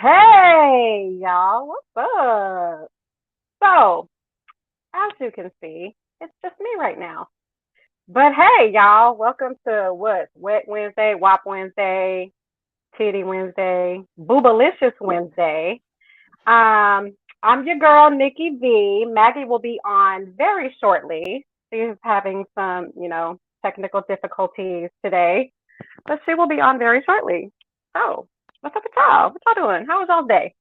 Hey, y'all, what's up? So, as you can see, it's just me right now. But hey, y'all, welcome to what? Wet Wednesday, WAP Wednesday, Titty Wednesday, Boobalicious Wednesday. I'm your girl, Nikki V. Maggie will be on very shortly. She's having some, technical difficulties today, but she will be on very shortly. So, what's up with y'all? What y'all doing? How was y'all day?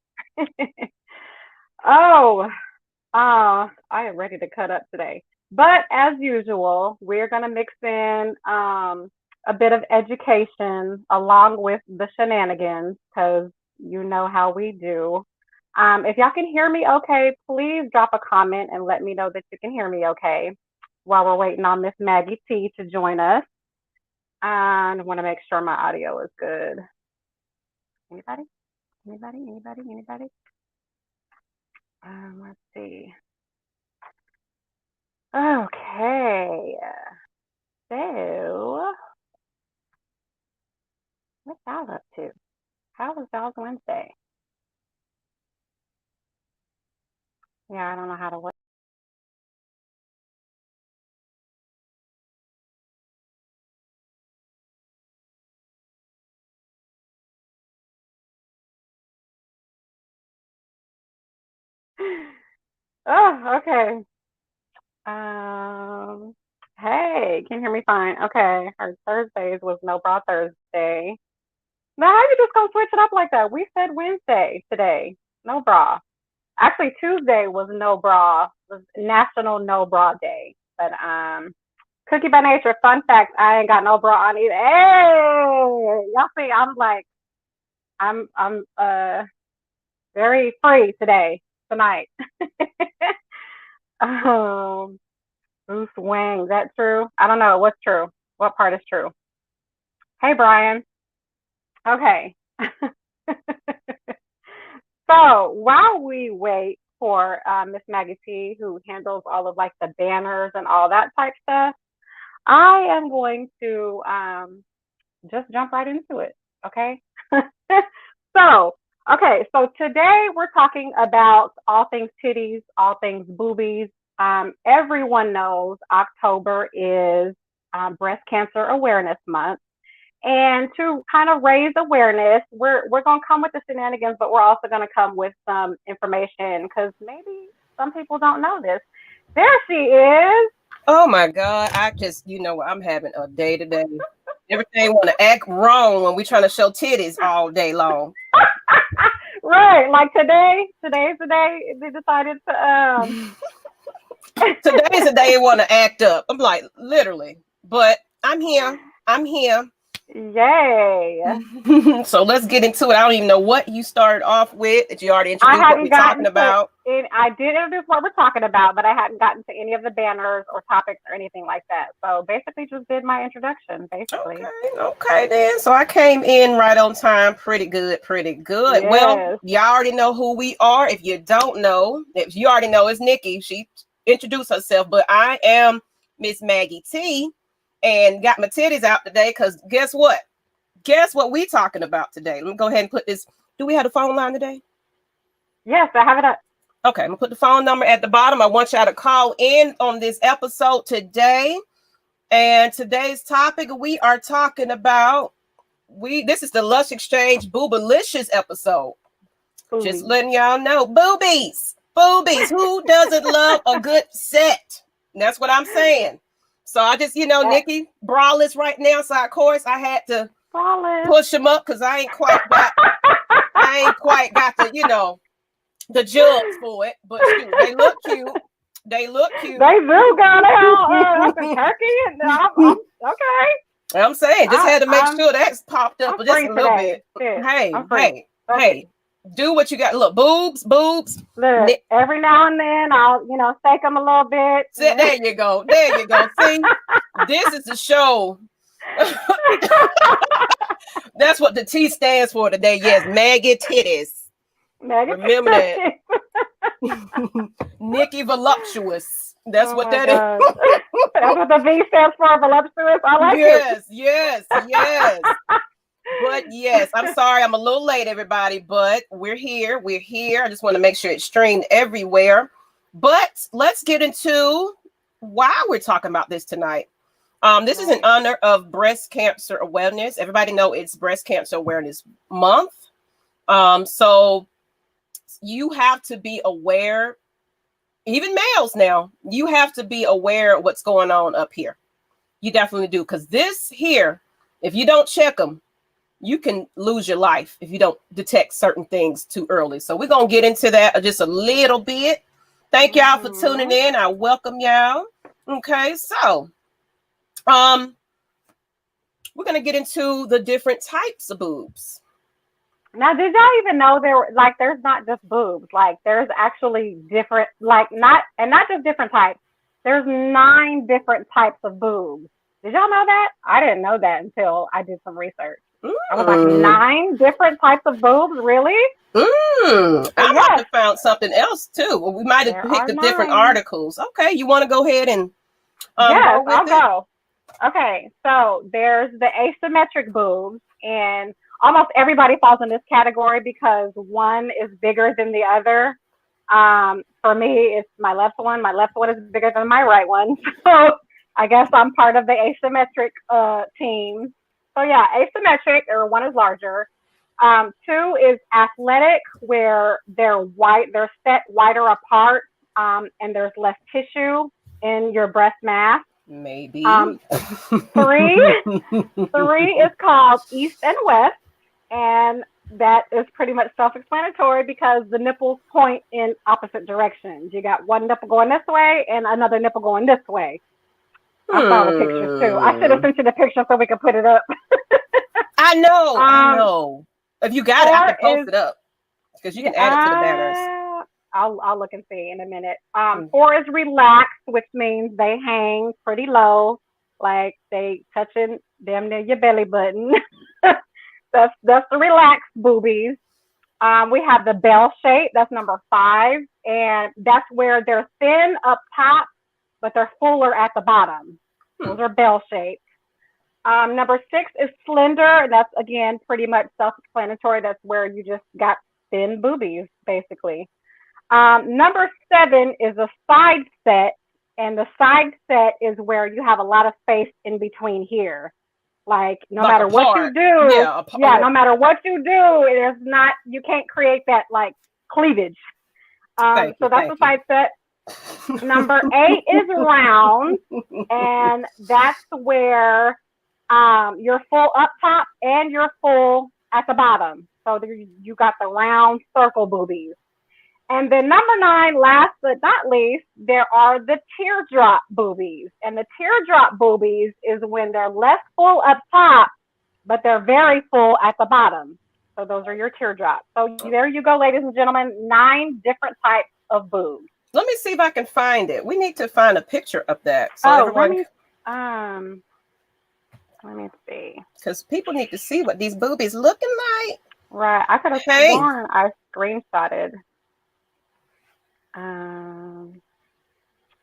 Oh, I am ready to cut up today. But as usual, we're going to mix in a bit of education along with the shenanigans because you know how we do. If y'all can hear me okay, please drop a comment and let me know that you can hear me okay while we're waiting on Miss Maggie T to join us. And I want to make sure my audio is good. Anybody? Anybody? Let's see. Okay. So, what y'all up to? How was y'all's Wednesday? Yeah, I don't know how to work. Oh, okay. Um, hey, can you hear me fine? Okay. Our Thursdays was no bra Thursday. Now, how you just gonna switch it up like that? We said Wednesday today, no bra. Actually, Tuesday was no bra, was National No Bra Day. But Cookie by Nature, fun fact, I ain't got no bra on either. Hey, y'all see, I'm very free tonight. um, Bruce Wang, is that true? I don't know. What's true? What part is true? Hey, Brian. Okay. So while we wait for Miss Maggie T, who handles all of like the banners and all that type stuff, I am going to just jump right into it. Okay. so, so today we're talking about all things titties, all things boobies. Everyone knows October is Breast Cancer Awareness Month. And to kind of raise awareness, we're gonna come with the shenanigans, but we're also gonna come with some information because maybe some people don't know this. There she is. Oh my God. I'm having a day today. Everything want to act wrong when we trying to show titties all day long. Right. Like today's the day they decided to Today's the day they want to act up. I'm like, literally. But I'm here. Yay. So let's get into it. I don't even know what you started off with. Did you already introduce what we're talking about? I did introduce what we're talking about, but I hadn't gotten to any of the banners or topics or anything like that. So basically just did my introduction, basically. Okay then. So I came in right on time. Pretty good. Yes. Well, y'all already know who we are. If you don't know, if you already know, it's Nikki. She introduced herself, but I am Miss Maggie T and got my titties out today because guess what? Guess what we talking about today? Let me go ahead and put this. Do we have the phone line today? Yes, I have it up. Okay, I'm gonna put the phone number at the bottom. I want y'all to call in on this episode today. And today's topic we are talking about. This is the Lush Exchange Boobalicious episode. Boobies. Just letting y'all know, boobies. Who doesn't love a good set? That's what I'm saying. So I just, Nikki, braless right now. So of course I had to push him up because I ain't quite got the, the jugs for it. But shoot, they look cute. They do got out the turkey. I'm okay. I'm saying, just had to make sure that's popped up just a little bit. Hey, do what you got. Look, boobs. Look, every now and then I'll, shake them a little bit. There you go. See, this is the show. That's what the T stands for today. Yes, Maggie Titties. Remember that. Nikki Voluptuous. That's what that is. That's what the V stands for, voluptuous. I like it. Yes. But yes, I'm sorry, I'm a little late, everybody, but we're here. We're here. I just want to make sure it's streamed everywhere. But let's get into why we're talking about this tonight. This is in honor of breast cancer awareness. Everybody know it's Breast Cancer Awareness Month. So you have to be aware, even males now, you have to be aware of what's going on up here. You definitely do, because this here, if you don't check them, you can lose your life if you don't detect certain things too early. So we're going to get into that just a little bit. Thank y'all for tuning in. I welcome y'all. Okay, so we're going to get into the different types of boobs. Now, did y'all even know there's not just boobs, like there's actually different, not just different types. There's 9 different types of boobs. Did y'all know that? I didn't know that until I did some research. I was like, 9 different types of boobs? Really? I might have found something else too. Well, we might have picked the different articles. Okay, you want to go ahead and yes, I'll go. Okay, so there's the asymmetric boobs, and almost everybody falls in this category because one is bigger than the other. For me, it's my left one. My left one is bigger than my right one. So I guess I'm part of the asymmetric team. So yeah, asymmetric, or one is larger. 2 is athletic, where they're set wider apart, and there's less tissue in your breast mass. Maybe. 3 is called east and west, and that is pretty much self-explanatory because the nipples point in opposite directions. You got one nipple going this way and another nipple going this way. I saw the pictures too. I should have sent you the picture so we could put it up. I know. If you got it, I can post it up because you can add it to the banners. I'll look and see in a minute. 4 is relaxed, which means they hang pretty low, like they touching damn near your belly button. That's the relaxed boobies. We have the bell shape. That's number 5, and that's where they're thin up top, but they're fuller at the bottom. Those are bell shaped. Number 6 is slender, and that's again pretty much self-explanatory. That's where you just got thin boobies, basically. Number 7 is a side set, and the side set is where you have a lot of space in between here. Like no matter what you do, no matter what you do, you can't create that like cleavage. So that's the side set. Number 8 is round, and that's where you're full up top and you're full at the bottom. So you got the round circle boobies. And then number 9, last but not least, there are the teardrop boobies. And the teardrop boobies is when they're less full up top, but they're very full at the bottom. So those are your teardrops. So there you go, ladies and gentlemen, 9 different types of boobs. Let me see if I can find it. We need to find a picture of that. So everyone... let me see. Because people need to see what these boobies looking like. Right. I could have sworn I screenshotted.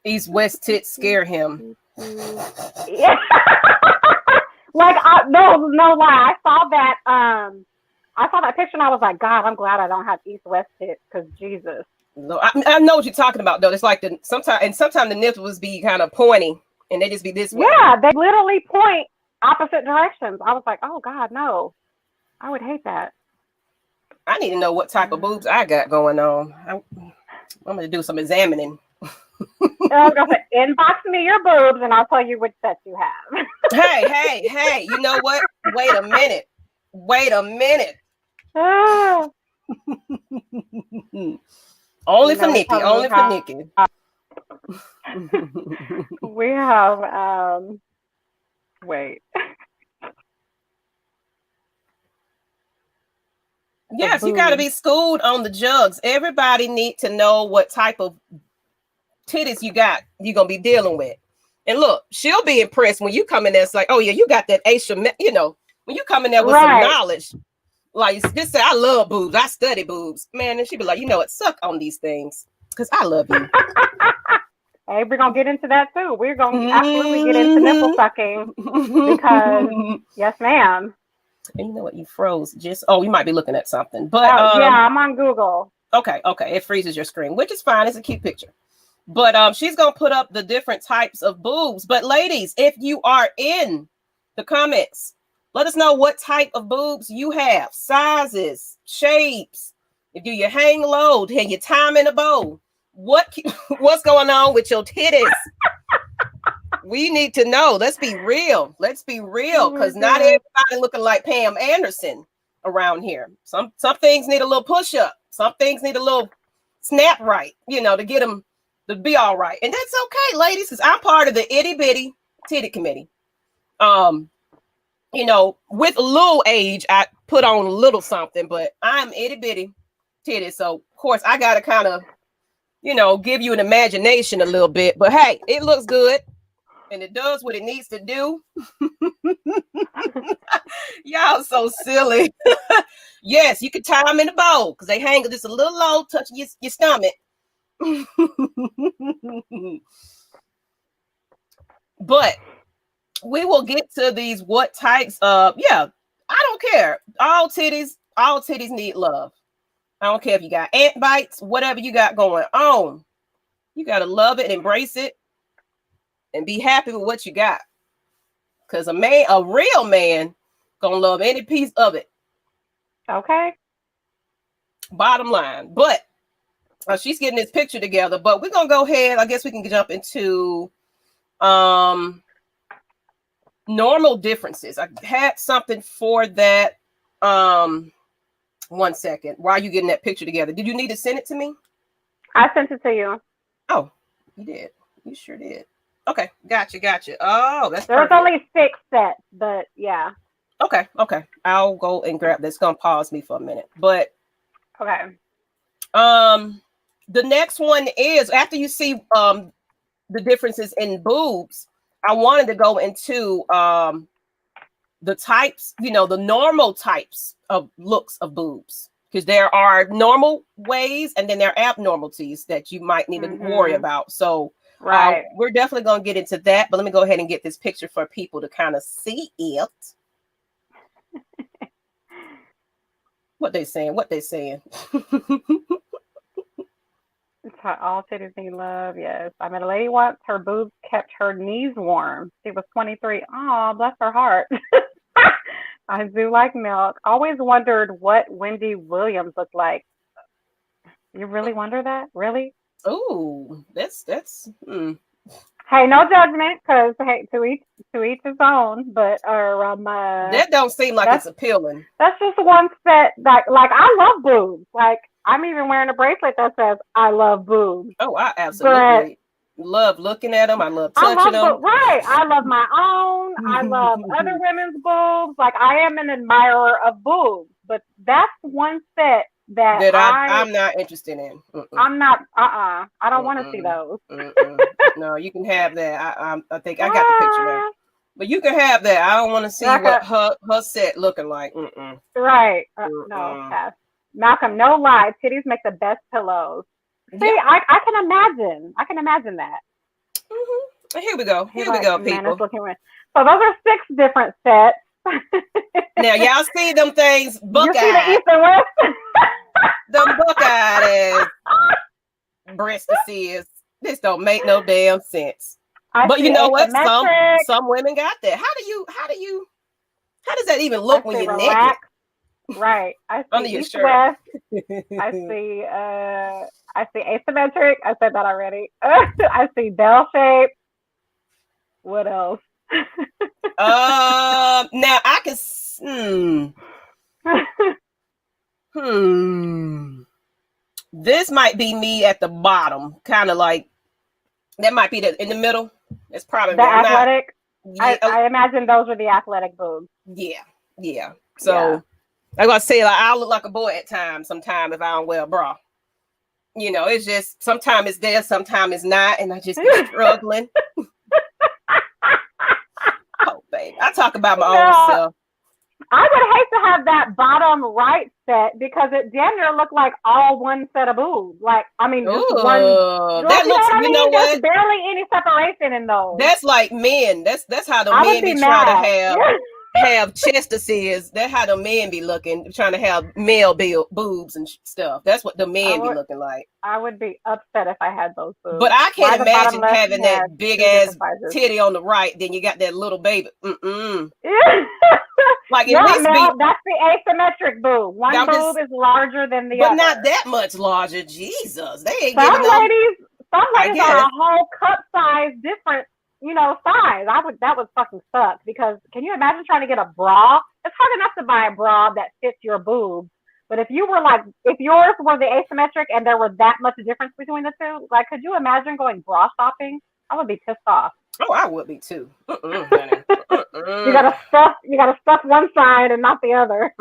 These West tits scare him. Yeah. No lie. I saw that picture and I was like, God, I'm glad I don't have East-West tits because Jesus. No, I know what you're talking about though. It's like sometimes the nipples be kind of pointy and they just be this way. Yeah, they literally point opposite directions. I was like, oh God, no. I would hate that. I need to know what type of boobs I got going on. I'm going to do some examining. I was going to say, inbox me your boobs and I'll tell you which sets you have. Hey, you know what? Wait a minute. Only for Nikki. We have, wait. Yes, you got to be schooled on the jugs. Everybody need to know what type of titties you're going to be dealing with. And look, she'll be impressed when you come in there. It's like, oh yeah, you got that when you come in there with some knowledge, like this, I love boobs. I study boobs, man. And she'll be like, you know what, suck on these things because I love you. Hey, we're going to get into that too. We're going to absolutely get into nipple sucking because yes, ma'am. And you know what? You froze. Just you might be looking at something, but yeah, I'm on Google. Okay, it freezes your screen, which is fine. It's a cute picture. But she's gonna put up the different types of boobs. But ladies, if you are in the comments, let us know what type of boobs you have, sizes, shapes. If you hang low, can you time in a bow? What's going on with your titties? We need to know. Let's be real. Because not everybody looking like Pam Anderson around here. Some things need a little push up. Some things need a little snap right, to get them to be all right. And that's okay, ladies, because I'm part of the itty bitty titty committee. With a little age, I put on a little something, but I'm itty bitty titty. So of course I gotta kind of, give you an imagination a little bit. But hey, it looks good. And it does what it needs to do. Y'all so silly. Yes, you can tie them in a bowl because they hang just a little low, touching your stomach. But we will get to these what types of, I don't care. All titties need love. I don't care if you got ant bites, whatever you got going on. You got to love it, embrace it. And be happy with what you got. Because a real man, gonna love any piece of it. Okay. Bottom line. But she's getting this picture together. But we're gonna go ahead. I guess we can jump into normal differences. I had something for that. 1 second. While you getting that picture together, did you need to send it to me? I sent it to you. Oh, you did. You sure did. Okay, gotcha. Oh, that's there's perfect. only 6 sets, but yeah. Okay. I'll go and grab this. Gonna pause me for a minute. But okay. The next one is after you see the differences in boobs, I wanted to go into the types, the normal types of looks of boobs. Because there are normal ways and then there are abnormalities that you might need to worry about. So right. We're definitely going to get into that, but let me go ahead and get this picture for people to kind of see it. What they saying? All titties need love, yes. I met a lady once, her boobs kept her knees warm. She was 23. Oh, bless her heart. I do like milk. Always wondered what Wendy Williams looked like. You really wonder that? Really? Oh, that's Hey, no judgment, because hey, to each his own. But that don't seem like it's appealing. That's just one set that, like, I love boobs. Like, I'm even wearing a bracelet that says I love boobs. Oh, I absolutely love looking at them. I love touching them. Right. I love my own. I love other women's boobs. Like, I am an admirer of boobs. But that's one set that I'm not interested in. I'm not. I don't want to see those. No, you can have that. I think I got the picture now. But you can have that. I don't want to see what her set looking like. Right. No, pass. Malcolm, no lie. Titties make the best pillows. See, I can imagine. I can imagine that. Here we go. Here we go, people. So those are 6 different sets. Now, y'all see them things buck-eyed. You see the east and west? Them buck-eyed ass breastises. This don't make no damn sense. But you know what? Some women got that. How does that even look when you're naked? Right. I see under your east shirt. West. I see asymmetric. I said that already. I see bell shape. What else? Now I can this might be me at the bottom, kind of like that might be in the middle. It's probably the athletic. I imagine those were the athletic boobs. Yeah. So I gotta say, like, I'll look like a boy at times sometimes if I don't wear a bra. It's just sometimes it's there, sometimes it's not, and I just be struggling. Oh, baby, I talk about my own self. I would hate to have that bottom right set because it damn near looked like all one set of boobs. Like, I mean, just one. That looks. You know what? There's barely any separation in those. That's like men. That's how the men be trying to have. have chestises. That's how the men be looking, trying to have male boobs and stuff. That's what the men be looking like. I would be upset if I had those boobs. But I Why can't the bottom imagine left having had that big two ass different sizes? titty on the right, then you got that little baby. Like Yeah, at least Mel, that's the asymmetric boob. One boob is larger than the but other. not that much larger. Jesus, they ain't Some giving them. Some ladies are a whole cup size different, size. That would fucking suck, because can you imagine trying to get a bra? It's hard enough to buy a bra that fits your boobs. But if yours were the asymmetric and there were that much difference between the two, like, could you imagine going bra shopping? I would be pissed off. Oh, I would be too. You gotta stuff one side and not the other.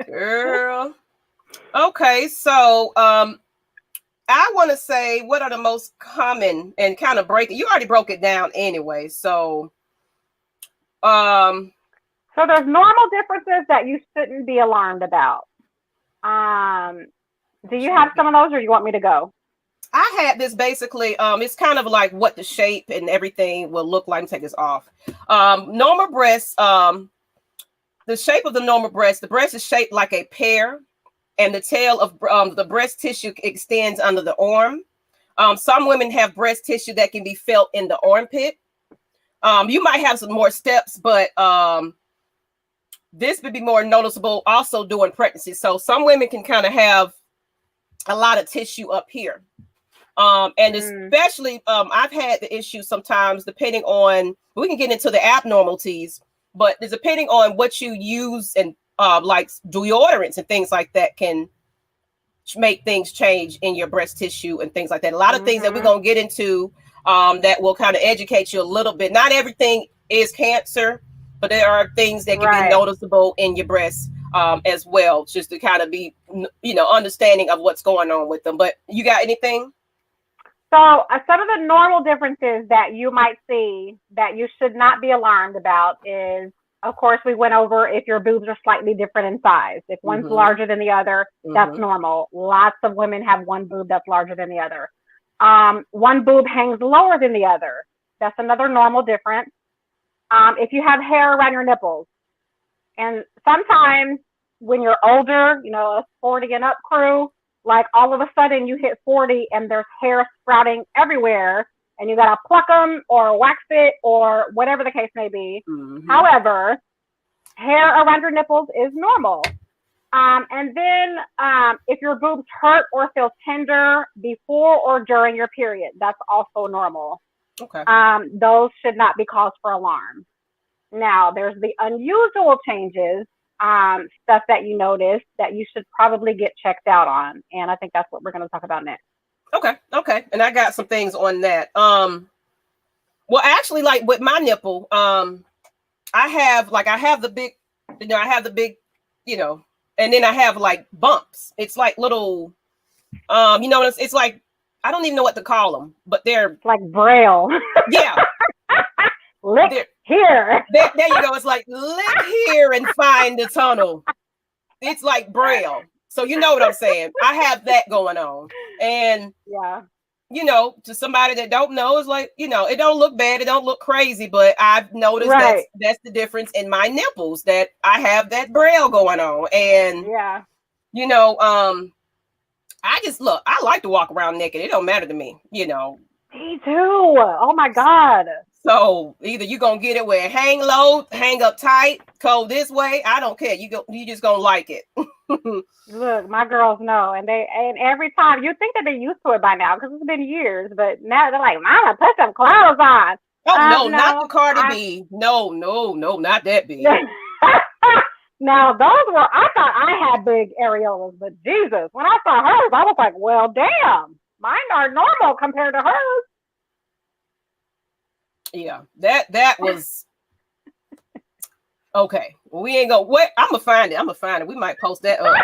Girl. Okay, so I want to say, what are the most common, and kind of break it. You already broke it down anyway. So there's normal differences that you shouldn't be alarmed about. Do you have some of those, or do you want me to go? I had this basically, it's kind of like what the shape and everything will look like. Take this off. Normal breasts, the shape of the normal breast, the breast is shaped like a pear, and the tail of the breast tissue extends under the arm. Some women have breast tissue that can be felt in the armpit. You might have some more steps, but this would be more noticeable also during pregnancy. So some women can kind of have a lot of tissue up here. And especially, I've had the issue sometimes, depending on, we can get into the abnormalities, but it's depending on what you use, and like deodorants and things like that can make things change in your breast tissue and things like that. A lot of things that we're going to get into that will kind of educate you a little bit. Not everything is cancer, but there are things that can be noticeable in your breast as well, just to kind of be, understanding of what's going on with them. But you got anything? So some of the normal differences that you might see that you should not be alarmed about is, of course, we went over if your boobs are slightly different in size. If one's larger than the other, that's normal. Lots of women have one boob that's larger than the other. One boob hangs lower than the other. That's another normal difference. If you have hair around your nipples, and sometimes when you're older, a 40 and up crew, like all of a sudden you hit 40 and there's hair sprouting everywhere, and you gotta pluck them or wax it or whatever the case may be. However, hair around your nipples is normal. And then if your boobs hurt or feel tender before or during your period, that's also normal. Okay. Those should not be cause for alarm. Now, there's the unusual changes, stuff that you notice that you should probably get checked out on. And I think that's what we're going to talk about next. Okay. And I got some things on that. Well, actually, like with my nipple, I have the big, and then I have like bumps. It's like little, it's like, I don't even know what to call them, but they're like braille. Yeah. Lick here. There you go. It's like lick here and find the tunnel. It's like braille. So you know what I'm saying. I have that going on. And to somebody that don't know, it's like, it don't look bad. It don't look crazy, but I've noticed that's the difference in my nipples, that I have that braille going on. And I like to walk around naked. It don't matter to me, Me too. Oh my God. So either you're gonna get it where it hang low, hang up tight, cold this way. I don't care. You just gonna like it. Look, my girls know, and every time you think that they're used to it by now because it's been years, but now they're like, "Mama, put some clothes on." Oh no, not the Cardi B. No, not that big. Now I thought I had big areolas, but Jesus, when I saw hers, I was like, well, damn, mine are normal compared to hers. Yeah, that was okay. Well, we ain't gonna wait. I'm gonna find it. We might post that up.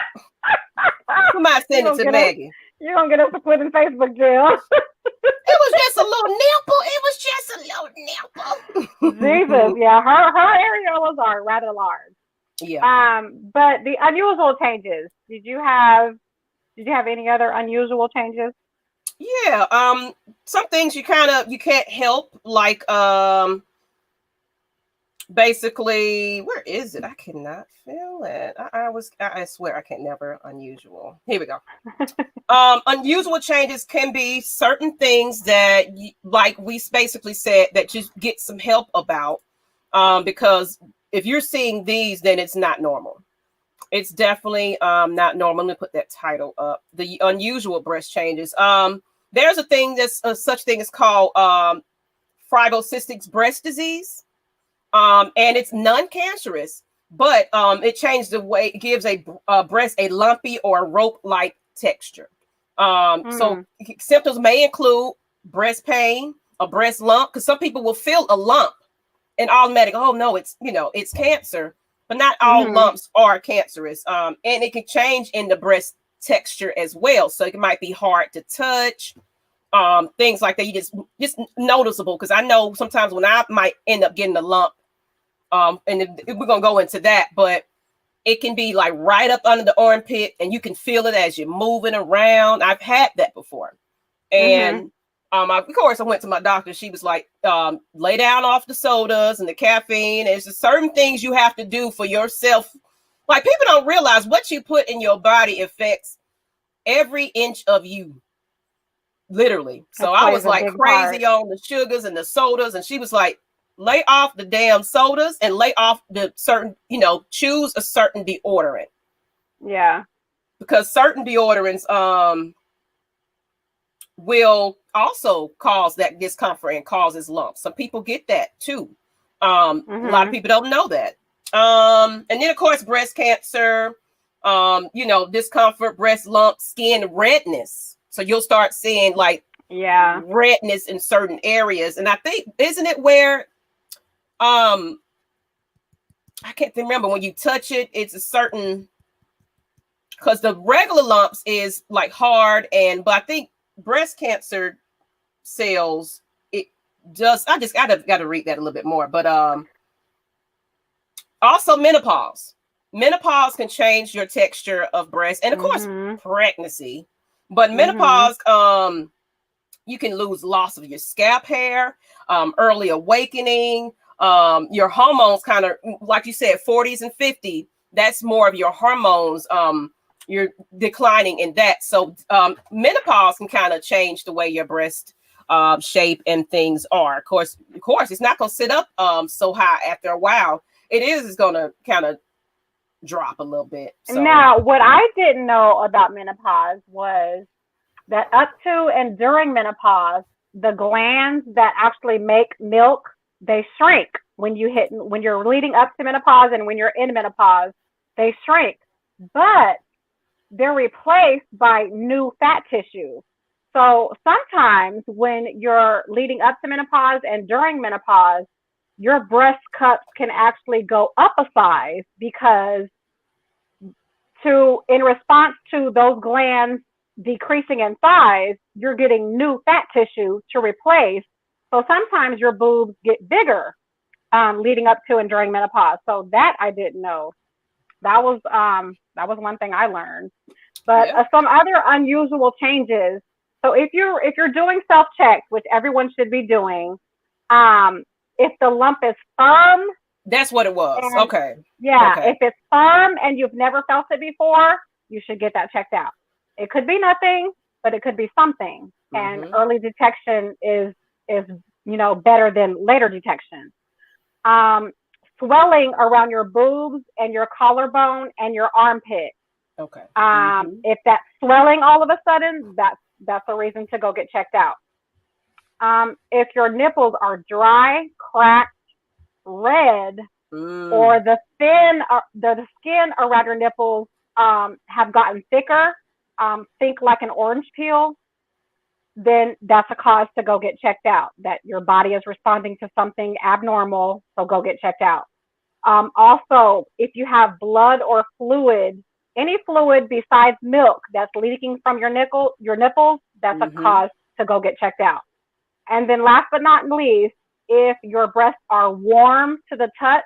We might send it to Maggie. You're gonna get us to put in Facebook jail. It was just a little nipple. Jesus, yeah, her areolas are rather large. Yeah. But the unusual changes. Did you have any other unusual changes? Yeah. Some things you can't help, like basically, where is it? I cannot feel it. I swear I can't never unusual. Here we go. Unusual changes can be certain things that, like we basically said, that you get some help about. Because if you're seeing these, then it's not normal. It's definitely not normal. Let me put that title up. The unusual breast changes. There's a thing that's such thing as called fibrocystic breast disease. And it's non-cancerous, but it changes the way it gives a breast a lumpy or rope-like texture. So symptoms may include breast pain, a breast lump, because some people will feel a lump and automatic, oh no, it's cancer, but not all lumps are cancerous. And it can change in the breast texture as well. So it might be hard to touch. Things like that, you just noticeable, because I know sometimes when I might end up getting a lump, and we're gonna go into that, but it can be like right up under the armpit, and you can feel it as you're moving around. I've had that before, and of course, I went to my doctor. She was like, "Lay down off the sodas and the caffeine. There's just certain things you have to do for yourself. Like, people don't realize what you put in your body affects every inch of you." Literally. So I was like crazy on the sugars and the sodas. And she was like, lay off the damn sodas and lay off the certain, choose a certain deodorant. Yeah. Because certain deodorants will also cause that discomfort and causes lumps. Some people get that too. A lot of people don't know that. And then of course, breast cancer, discomfort, breast lumps, skin redness. So you'll start seeing like redness in certain areas. And I think, isn't it where I can't remember, when you touch it, it's a certain, because the regular lumps is like hard, but I think breast cancer cells, it does, I just gotta read that a little bit more. But also menopause. Menopause can change your texture of breast, and of course pregnancy. But menopause, you can lose loss of your scalp hair, early awakening, your hormones kind of, like you said, 40s and 50s, that's more of your hormones. You're declining in that. So menopause can kind of change the way your breast shape and things are. Of course, it's not going to sit up so high after a while. It's going to kind of drop a little bit. So. Now, what I didn't know about menopause was that up to and during menopause, the glands that actually make milk, they shrink when you're leading up to menopause, and when you're in menopause, they shrink, but they're replaced by new fat tissue. So sometimes when you're leading up to menopause and during menopause, your breast cups can actually go up a size, because in response to those glands decreasing in size, you're getting new fat tissue to replace. So sometimes your boobs get bigger leading up to and during menopause. So that I didn't know. That was one thing I learned. But some other unusual changes. So if you're doing self-checks, which everyone should be doing, if the lump is firm. That's what it was. Okay. Yeah. Okay. If it's firm and you've never felt it before, you should get that checked out. It could be nothing, but it could be something. And early detection is better than later detection. Swelling around your boobs and your collarbone and your armpit. Okay. If that's swelling all of a sudden, that's a reason to go get checked out. If your nipples are dry, cracked, red, or the skin around your nipples have gotten thicker, think like an orange peel, then that's a cause to go get checked out, that your body is responding to something abnormal, so go get checked out. Also, if you have blood or fluid, any fluid besides milk that's leaking from your nipples, that's a cause to go get checked out. And then last but not least, if your breasts are warm to the touch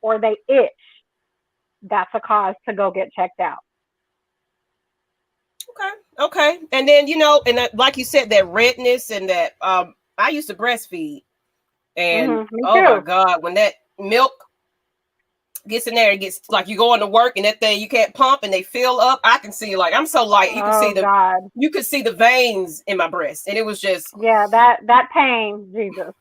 or they itch, that's a cause to go get checked out. Okay. And then, like you said, that redness and that, I used to breastfeed, and oh my God, when that milk gets in there, it gets like you going to work and that thing you can't pump and they fill up. I can see, like, I'm so light. You can see you could see the veins in my breast, and it was just that pain, Jesus.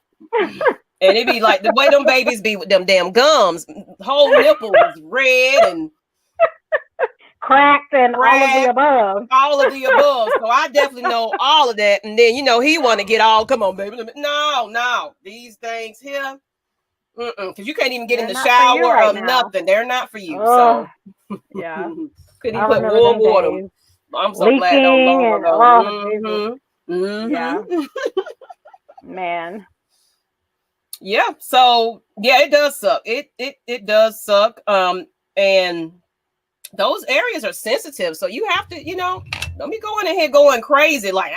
And it be like the way them babies be with them damn gums, whole nipples red and cracked and all of the above. All of the above. So I definitely know all of that. And then, you know, he want to get all, come on, baby. No. These things here, because you can't even get in the shower or nothing. They're not for you. So, yeah. Couldn't even put warm water. I'm so leaking glad no longer. Yeah. Man. Yeah. So, yeah, it does suck. It does suck. And those areas are sensitive, so you have to, you know, don't be going in here going crazy like,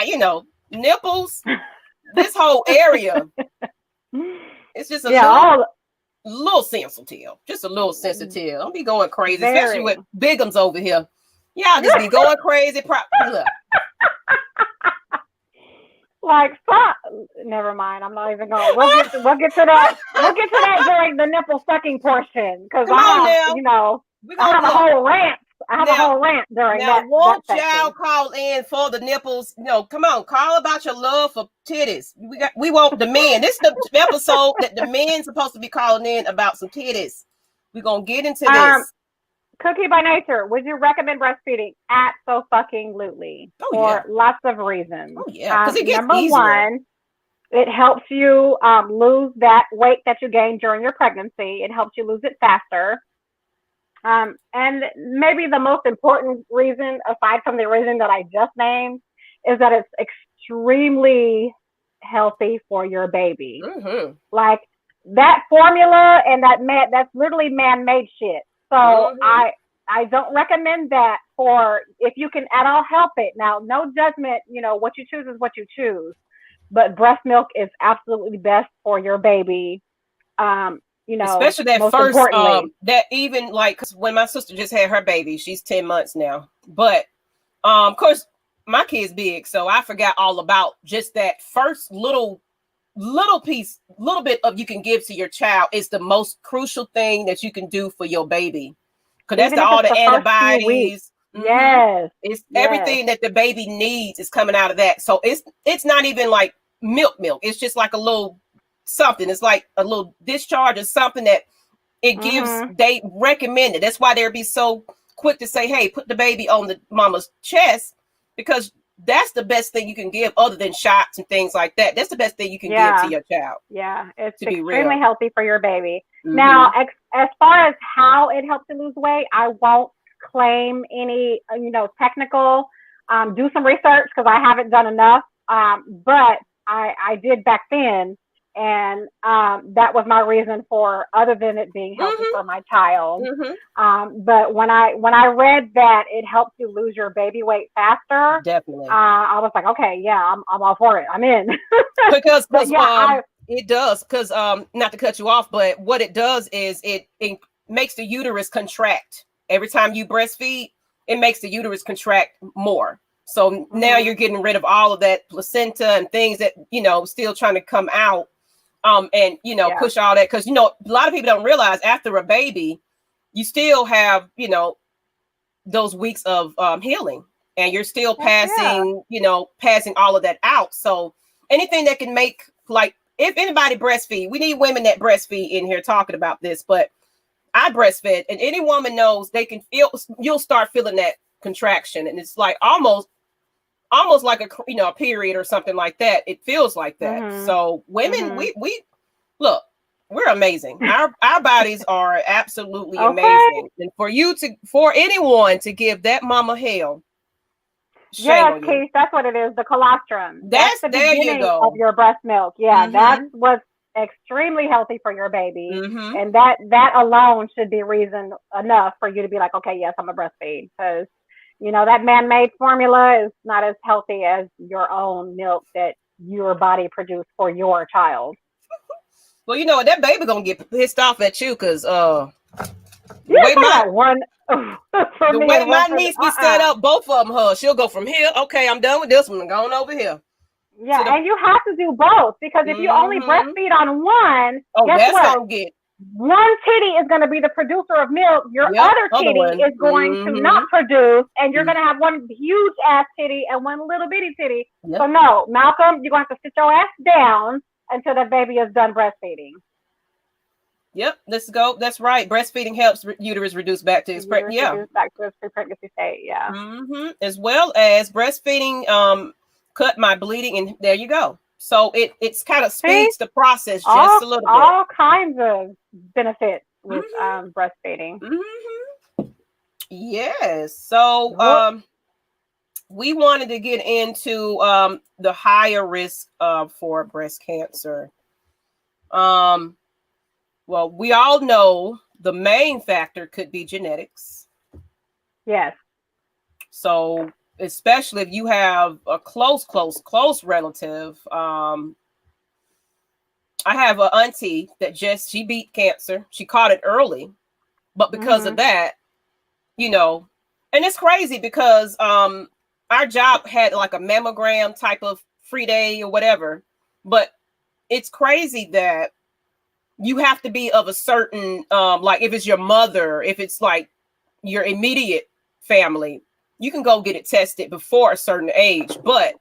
you know, nipples, this whole area. It's just a little sensitive, just a little sensitive. Don't be going crazy, especially with bigums over here. Y'all just be going crazy. Look. Like, fuck. Never mind. I'm not even going. We'll get to that. We'll get to that during the nipple sucking portion, because you know. I have a whole rant. During that. Now, won't y'all call in for the nipples? No, come on, call about your love for titties. We want the men. This is the episode that the men's supposed to be calling in about some titties. We're gonna get into this. Cookie by nature, would you recommend breastfeeding? Absolutely. For lots of reasons. Oh yeah, because it gets number easier. One, it helps you lose that weight that you gained during your pregnancy. It helps you lose it faster. And maybe the most important reason, aside from the reason that I just named, is that it's extremely healthy for your baby. Mm-hmm. Like, that formula and that's literally man-made shit. So I don't recommend that for, if you can at all help it. Now, no judgment, you know, what you choose is what you choose. But breast milk is absolutely best for your baby. You know, especially that first, that even like, cause when my sister just had her baby, she's 10 months now. But of course, my kid's big, so I forgot all about just that first little piece, little bit of you can give to your child is the most crucial thing that you can do for your baby. Because that's all the antibodies. Yes, it's everything that the baby needs is coming out of that. So it's not even like milk. It's just like a little something. It's like a little discharge or something that it gives. They recommend it. That's why they'll be so quick to say, hey, put the baby on the mama's chest, because that's the best thing you can give other than shots and things like that. That's the best thing you can give to your child. Yeah, it's extremely healthy for your baby. Now, as far as how it helps you lose weight, I won't claim any, you know, technical, do some research, because I haven't done enough. But I did back then. And that was my reason for, other than it being healthy for my child. But when I read that it helps you lose your baby weight faster, definitely, I was like, okay, yeah, I'm all for it. I'm in. because it does. Because not to cut you off, but what it does is it makes the uterus contract every time you breastfeed. It makes the uterus contract more. So now you're getting rid of all of that placenta and things that, you know, still trying to come out. And, you know, push all that, because, you know, a lot of people don't realize after a baby, you still have, you know, those weeks of healing, and you're still passing, you know, passing all of that out. So anything that can make, like, if anybody breastfeed, we need women that breastfeed in here talking about this, but I breastfed, and any woman knows they can feel, you'll start feeling that contraction, and it's like almost like a period or something like that. It feels like that. So women, we look, we're amazing. Our bodies are absolutely amazing. And for anyone to give that mama hell, yes, Keith, that's what it is. The colostrum. That's the beginning of your breast milk. Yeah, that's what's extremely healthy for your baby. And that alone should be reason enough for you to be like, okay, yes, I'm a breastfeed, because you know, that man-made formula is not as healthy as your own milk that your body produced for your child. Well, you know what? That baby gonna get pissed off at you, because the way my niece be set up, both of them, she'll go from here. Okay, I'm done with this one. I'm going over here. Yeah, and you have to do both, because if you only breastfeed on one, guess what? one titty is going to be the producer of milk. Your Yep. other Other titty one. is going to not produce, and you're Mm. going to have one huge ass titty and one little bitty titty. Yep. So no, Malcolm, you're going to have to sit your ass down until the baby is done breastfeeding. Yep. Let's go. That's right. Breastfeeding helps uterus reduce back to its yeah. Reduce back to its pre-pregnancy state. Yeah. As well as breastfeeding cut my bleeding, and there you go. So it's kind of speeds the process just a little bit. All kinds of benefits with breastfeeding. Yes. So we wanted to get into the higher risk for breast cancer. Well, we all know the main factor could be genetics. Yes. So especially if you have a close relative. I have an auntie that she beat cancer. She caught it early, but because of that, you know, and it's crazy because our job had like a mammogram type of free day or whatever, but it's crazy that you have to be of a certain like if it's your mother, if it's like your immediate family, you can go get it tested before a certain age. But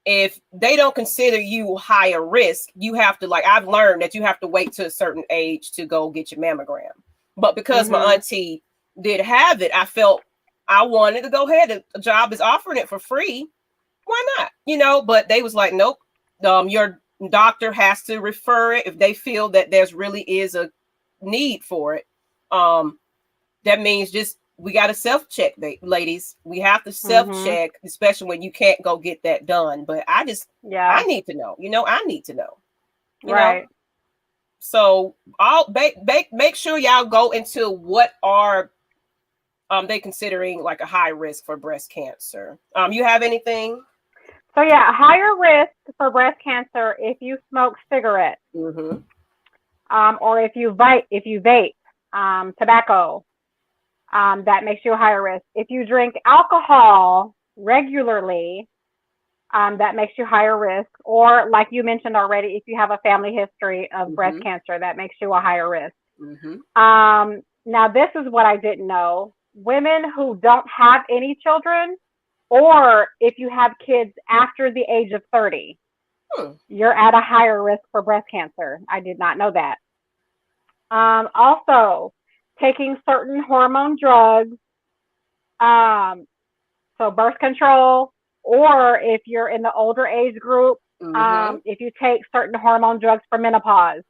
if they don't consider you higher risk, you have to, like, I've learned that you have to wait to a certain age to go get your mammogram. But because my auntie did have it, I felt I wanted to go ahead. The job is offering it for free. Why not? You know, but they was like, nope, your doctor has to refer it if they feel that there's really is a need for it. That means just we got to self-check, ladies. We have to self-check, especially when you can't go get that done. But I need to know. You know, I need to know. You know? So I'll make sure y'all go into what are they considering like a high risk for breast cancer. You have anything? So yeah, higher risk for breast cancer if you smoke cigarettes, or if you vape tobacco, that makes you a higher risk. If you drink alcohol regularly, that makes you higher risk. Or like you mentioned already, if you have a family history of breast cancer, that makes you a higher risk. Now this is what I didn't know: women who don't have any children, or if you have kids after the age of 30, you're at a higher risk for breast cancer. I did not know that. Also, taking certain hormone drugs, so birth control, or if you're in the older age group, if you take certain hormone drugs for menopause,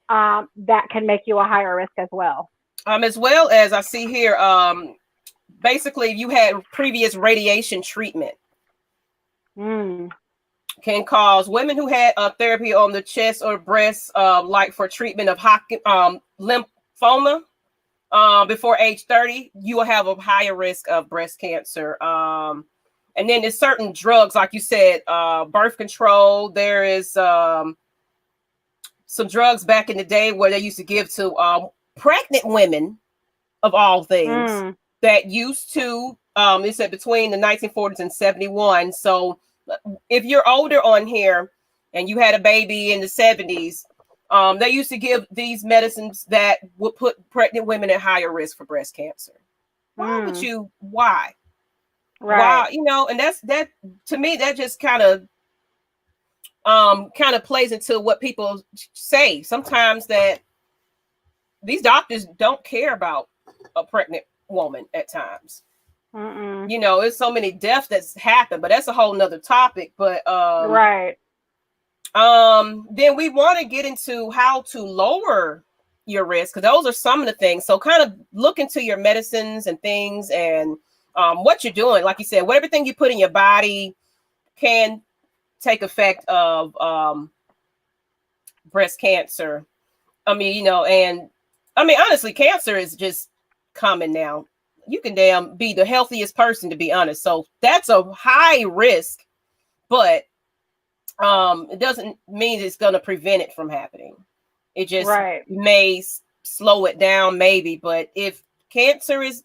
that can make you a higher risk as well. As well as I see here, basically, if you had previous radiation treatment, can cause women who had therapy on the chest or breast, like for treatment of lymphoma, before age 30, you will have a higher risk of breast cancer. And then there's certain drugs, like you said, birth control. There is some drugs back in the day where they used to give to pregnant women, of all things, that used to, they said between the 1940s and 71. So if you're older on here and you had a baby in the 70s, they used to give these medicines that would put pregnant women at higher risk for breast cancer. Why would you? Why? Why? You know, and that to me, that just kind of plays into what people say sometimes, that these doctors don't care about a pregnant woman at times. You know, it's so many deaths that's happened, but that's a whole nother topic. But then we want to get into how to lower your risk, because those are some of the things. So kind of look into your medicines and things, and what you're doing. Like you said, what everything you put in your body can take effect of breast cancer. I mean, you know, and I mean, honestly, cancer is just common now. You can damn be the healthiest person, to be honest. So that's a high risk, but it doesn't mean it's going to prevent it from happening. It just may slow it down, maybe. But if cancer is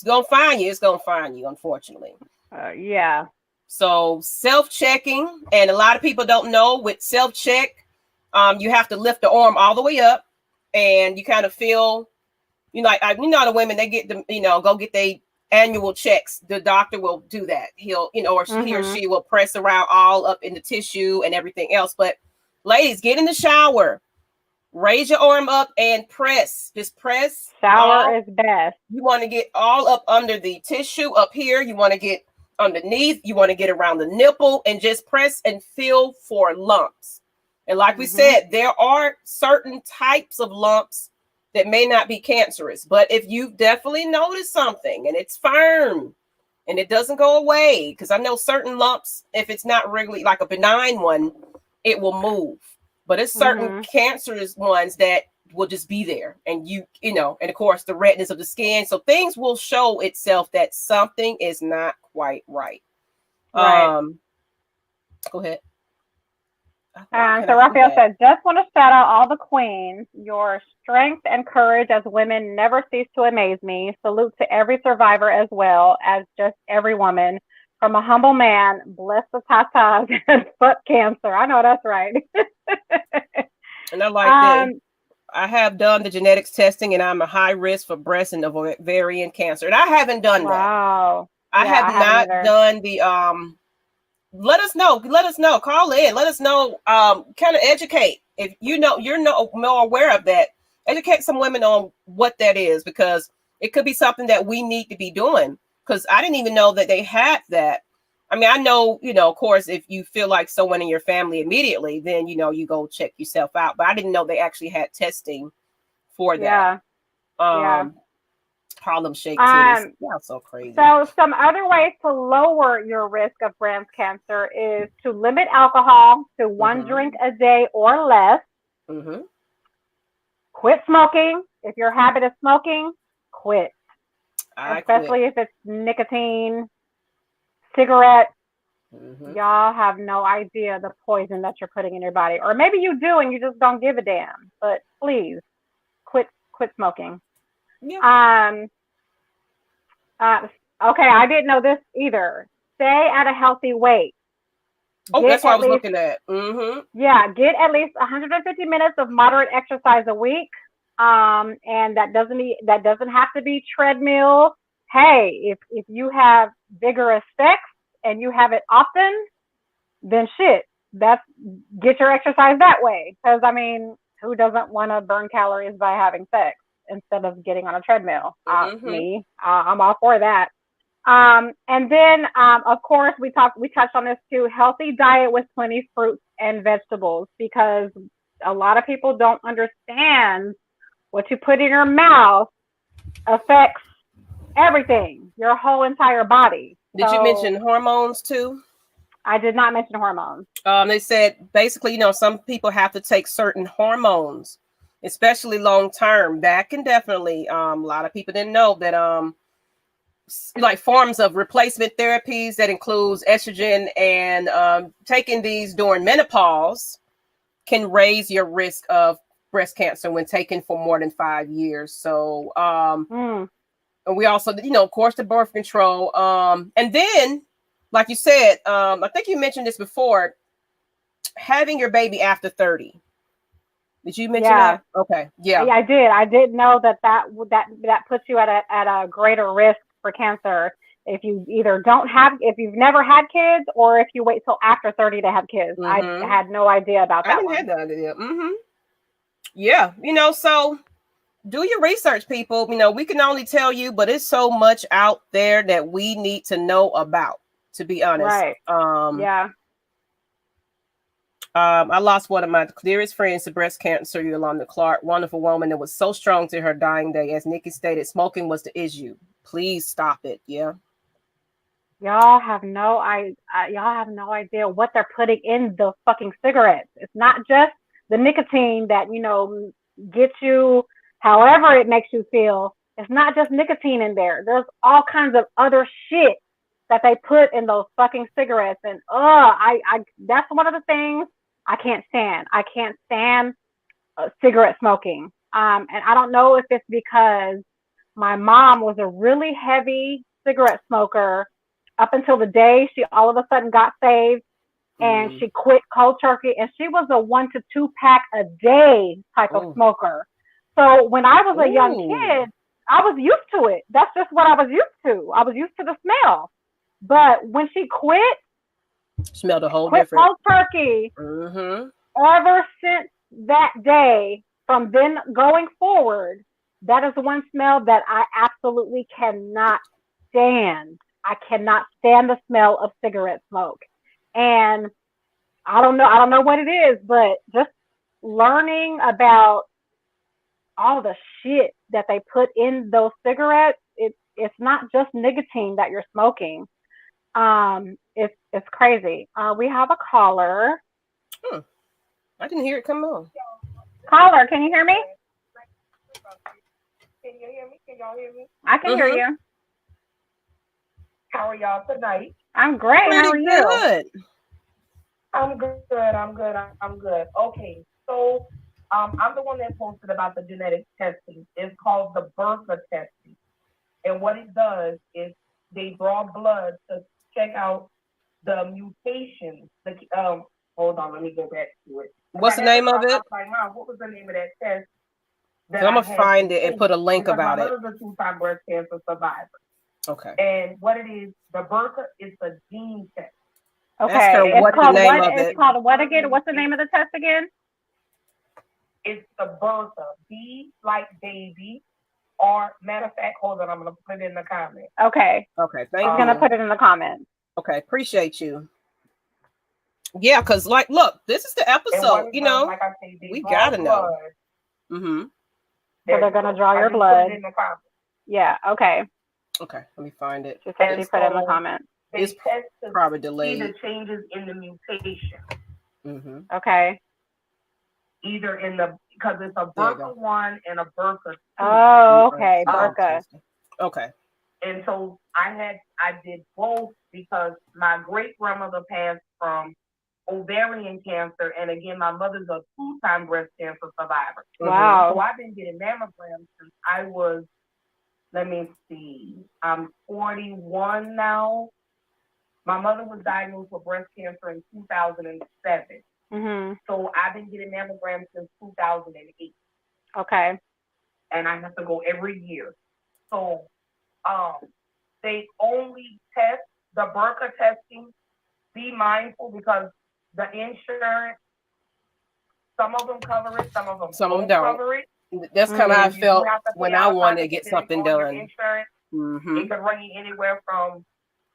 going to find you, it's going to find you, unfortunately. So self-checking, and a lot of people don't know, with self-check, you have to lift the arm all the way up and you kind of feel, the women, they get go get their annual checks. The doctor will do that. He'll, or he or she will press around all up in the tissue and everything else. But ladies, get in the shower, raise your arm up and press. Just press. Shower is best. You want to get all up under the tissue up here. You want to get underneath. You want to get around the nipple and just press and feel for lumps. And like we said, there are certain types of lumps that may not be cancerous. But if you've definitely noticed something and it's firm and it doesn't go away, because I know certain lumps, if it's not regularly like a benign one, it will move. But it's certain cancerous ones that will just be there. And and of course the redness of the skin. So things will show itself that something is not quite right. Right. Go ahead. So Raphael said, just want to shout out all the queens. Your strength and courage as women never cease to amaze me. Salute to every survivor as well as just every woman. From a humble man, bless the tatas and fuck cancer. I know that's right. And I like that. I have done the genetics testing and I'm a high risk for breast and ovarian cancer. And I haven't done that. Wow. I have not done the let us know. Call in. Let us know. Kind of educate. If you're more aware of that, educate some women on what that is, because it could be something that we need to be doing. Because I didn't even know that they had that. I mean, I know, of course, if you feel like someone in your family immediately, then, you go check yourself out. But I didn't know they actually had testing for that. Harlem Shake titties. Yeah, so crazy. So some other ways to lower your risk of breast cancer is to limit alcohol to one drink a day or less. Quit smoking. If your habit is smoking, quit. Especially if it's nicotine, cigarettes. Y'all have no idea the poison that you're putting in your body. Or maybe you do and you just don't give a damn. But please, quit smoking. Yeah. Okay, I didn't know this either. Stay at a healthy weight. That's what I was looking at. Yeah, get at least 150 minutes of moderate exercise a week. And that doesn't have to be treadmill. Hey, if you have vigorous sex and you have it often, then get your exercise that way. Because I mean, who doesn't want to burn calories by having sex instead of getting on a treadmill? Me, I'm all for that. And then, of course, we touched on this too, healthy diet with plenty of fruits and vegetables, because a lot of people don't understand what you put in your mouth affects everything, your whole entire body. Did you mention hormones too? I did not mention hormones. They said basically, some people have to take certain hormones, especially long term. That can definitely, a lot of people didn't know that, like forms of replacement therapies that includes estrogen and taking these during menopause can raise your risk of breast cancer when taken for more than 5 years. So, and we also, of course, the birth control. And then, like you said, I think you mentioned this before, having your baby after 30. Did you mention that? Okay. Yeah, I did. I did know that puts you at a greater risk for cancer if you either if you've never had kids, or if you wait till after 30 to have kids. I had no idea about that. I didn't have that idea. Yeah, so do your research, people. We can only tell you, but it's so much out there that we need to know about, to be honest. Right. I lost one of my dearest friends to breast cancer, Yolanda Clark, wonderful woman that was so strong to her dying day. As Nikki stated, smoking was the issue. Please stop it. Yeah. Y'all have no idea what they're putting in the fucking cigarettes. It's not just the nicotine that, gets you however it makes you feel. It's not just nicotine in there. There's all kinds of other shit that they put in those fucking cigarettes. And that's one of the things I can't stand. I can't stand cigarette smoking. And I don't know if it's because my mom was a really heavy cigarette smoker up until the day she all of a sudden got saved and she quit cold turkey, and she was a 1 to 2 pack a day type of smoker. So when I was a young Ooh. kid, I was used to it. That's just what I was used to. I was used to the smell. But when she Smelled a whole quit different. cold turkey, Mm-hmm. ever since that day, from then going forward, that is the one smell that I absolutely cannot stand. I cannot stand the smell of cigarette smoke. And I don't know what it is, but just learning about all the shit that they put in those cigarettes, it's not just nicotine that you're smoking. It's crazy. We have a caller. Hmm. I didn't hear it come on. Caller, can you hear me? Can you hear me? Can y'all hear me? I can hear Mm-hmm. you. How are y'all tonight? I'm great. How Pretty are you? good. I'm good. I'm good. I'm good. Okay. So, I'm the one that posted about the genetic testing. It's called the BRCA testing. And what it does is they draw blood to check out the mutations. Hold on, let me go back to it. What's I the had to name of start. I it? was like, Mom, what was the name of that test that So I'm I gonna had to find it and take? put a link Because my about it. mother's a two-time breast cancer survivor. Okay. And what it is, the BRCA is a gene test. Ask her Okay. It's what the called name what? of It's it. called what again? What's the name of the test again? It's the BRCA. B like baby. Or matter of fact, hold on, I'm gonna put it in the comments. Okay. Okay, She's thank gonna you. put it in the comments. Okay, appreciate you. Yeah, because like, look, this is the And what episode. it does, like I say, they We draw gotta know. blood. Mm-hmm. So they're gonna draw I your just put blood. it in the comments. Yeah. Okay. Okay, let me find it. She said And she put it in the so comments. they It's test to probably see the delayed. changes in the mutation. Mm-hmm. Okay. Either in the because it's a There you go. BRCA1 and a BRCA2. Oh, okay. Um, BRCA. Okay. And so I did both because my great grandmother passed from ovarian cancer, and again, my mother's a two-time breast cancer survivor. Wow. So I've been getting mammograms since I was, let me see, I'm 41 now. My mother was diagnosed with breast cancer in 2007. Mm-hmm. So I've been getting mammograms since 2008. Okay. And I have to go every year. So they only test the BRCA testing. Be mindful because the insurance, some of them cover it, some of them don't cover it. That's kind of how I You felt have to when pay I out of wanted to pocket get depending something on your done. insurance. Mm-hmm. It can run you anywhere from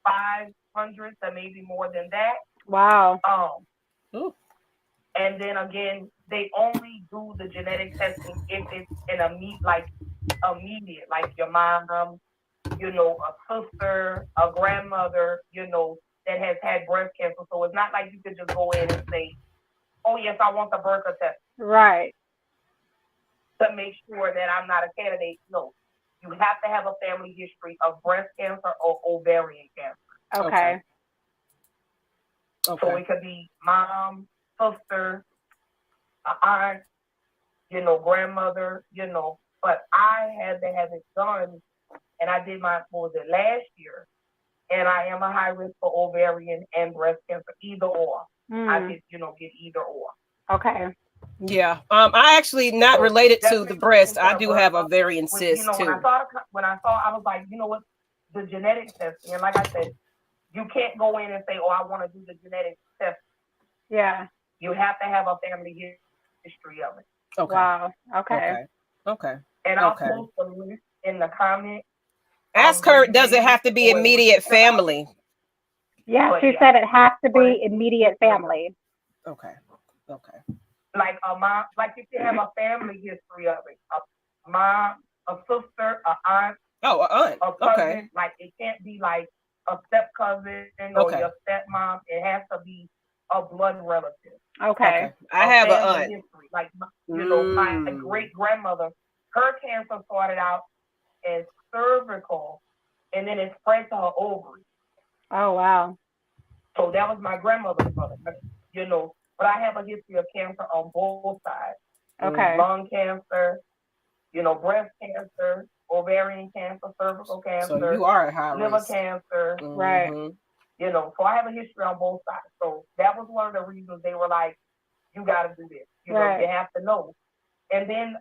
500 to maybe more than that. Wow. Ooh. And then again, they only do the genetic testing if it's in immediate, like your mom, a sister, a grandmother, that has had breast cancer. So it's not like you could just go in and say, oh, yes, I want the BRCA test. Right. To make sure that I'm not a candidate. No, you have to have a family history of breast cancer or ovarian cancer. Okay. So it could be mom, sister, aunt, grandmother, but I had to have it done, and I did my, what was it, last year, and I am a high risk for ovarian and breast cancer, either or. I could, get either or. Okay. Yeah. I actually not related to the breast. I do have ovarian cyst too. When I saw, I was like, you know what, the genetic testing, and like I said, you can't go in and say, oh, I want to do the genetic test. Yeah. You have to have a family history of it. Okay. Wow. Okay. And I'll post the list in the comment. Ask her, does it have to be immediate family? Yeah, she said it has to be immediate family. Okay. Like a mom, like if you have a family history of it, a mom, a sister, a aunt. Oh, an aunt. A cousin. Like it can't be like a step cousin or your stepmom. It has to be a blood relative. Okay. I have an aunt. History. Like my great grandmother, her cancer started out as cervical, and then it spread to her ovaries. Oh wow. So that was my grandmother's mother. But I have a history of cancer on both sides. Okay. Lung cancer, breast cancer, ovarian cancer, cervical cancer. So you are a high liver risk. cancer. Mm-hmm. Right. So I have a history on both sides. So that was one of the reasons they were like, you got to do this. You have to know. And then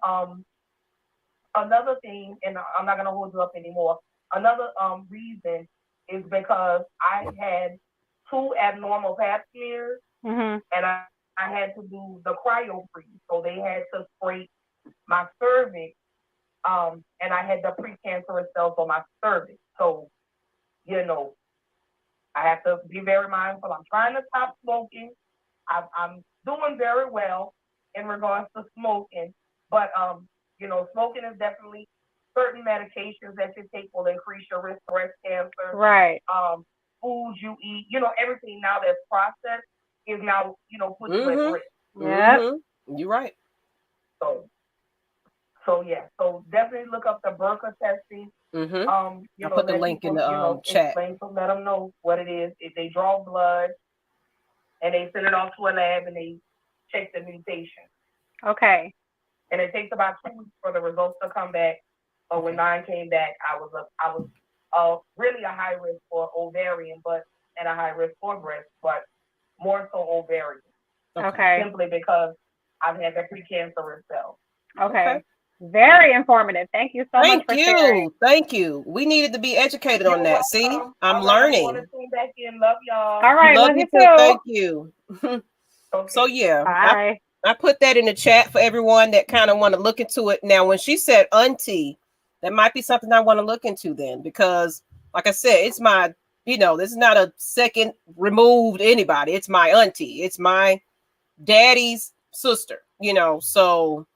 another thing, and I'm not gonna hold you up anymore. Another reason is because I had 2 abnormal pap smears, and I had to do the cryo freeze, so they had to scrape my cervix, and I had the precancerous cells on my cervix. So, you know, I have to be very mindful. I'm trying to stop smoking. I'm doing very well in regards to smoking, but smoking is definitely certain medications that you take will increase your risk of breast cancer. Right. Foods you eat, everything now that's processed is now, put you at risk. Yeah. You're right. So yeah. So definitely look up the BRCA testing. I'll put the link in the chat. Let them know what it is. If they draw blood and they send it off to a lab and they check the mutation. Okay. And it takes about 2 weeks for the results to come back. But when mine came back, I was really a high risk for ovarian, and a high risk for breast, but more so ovarian. Okay. Simply because I've had the precancerous cells. Okay. Very informative. Thank you so much for sharing. Thank you. We needed to be educated on that. See, I'm learning. I want to tune back in. Love y'all. All right. Love you too. Thank you. Okay. So yeah, bye. I put that in the chat for everyone that kind of want to look into it. Now, when she said auntie, that might be something I want to look into then, because like I said, it's my, this is not a second removed anybody. It's my auntie. It's my daddy's sister, so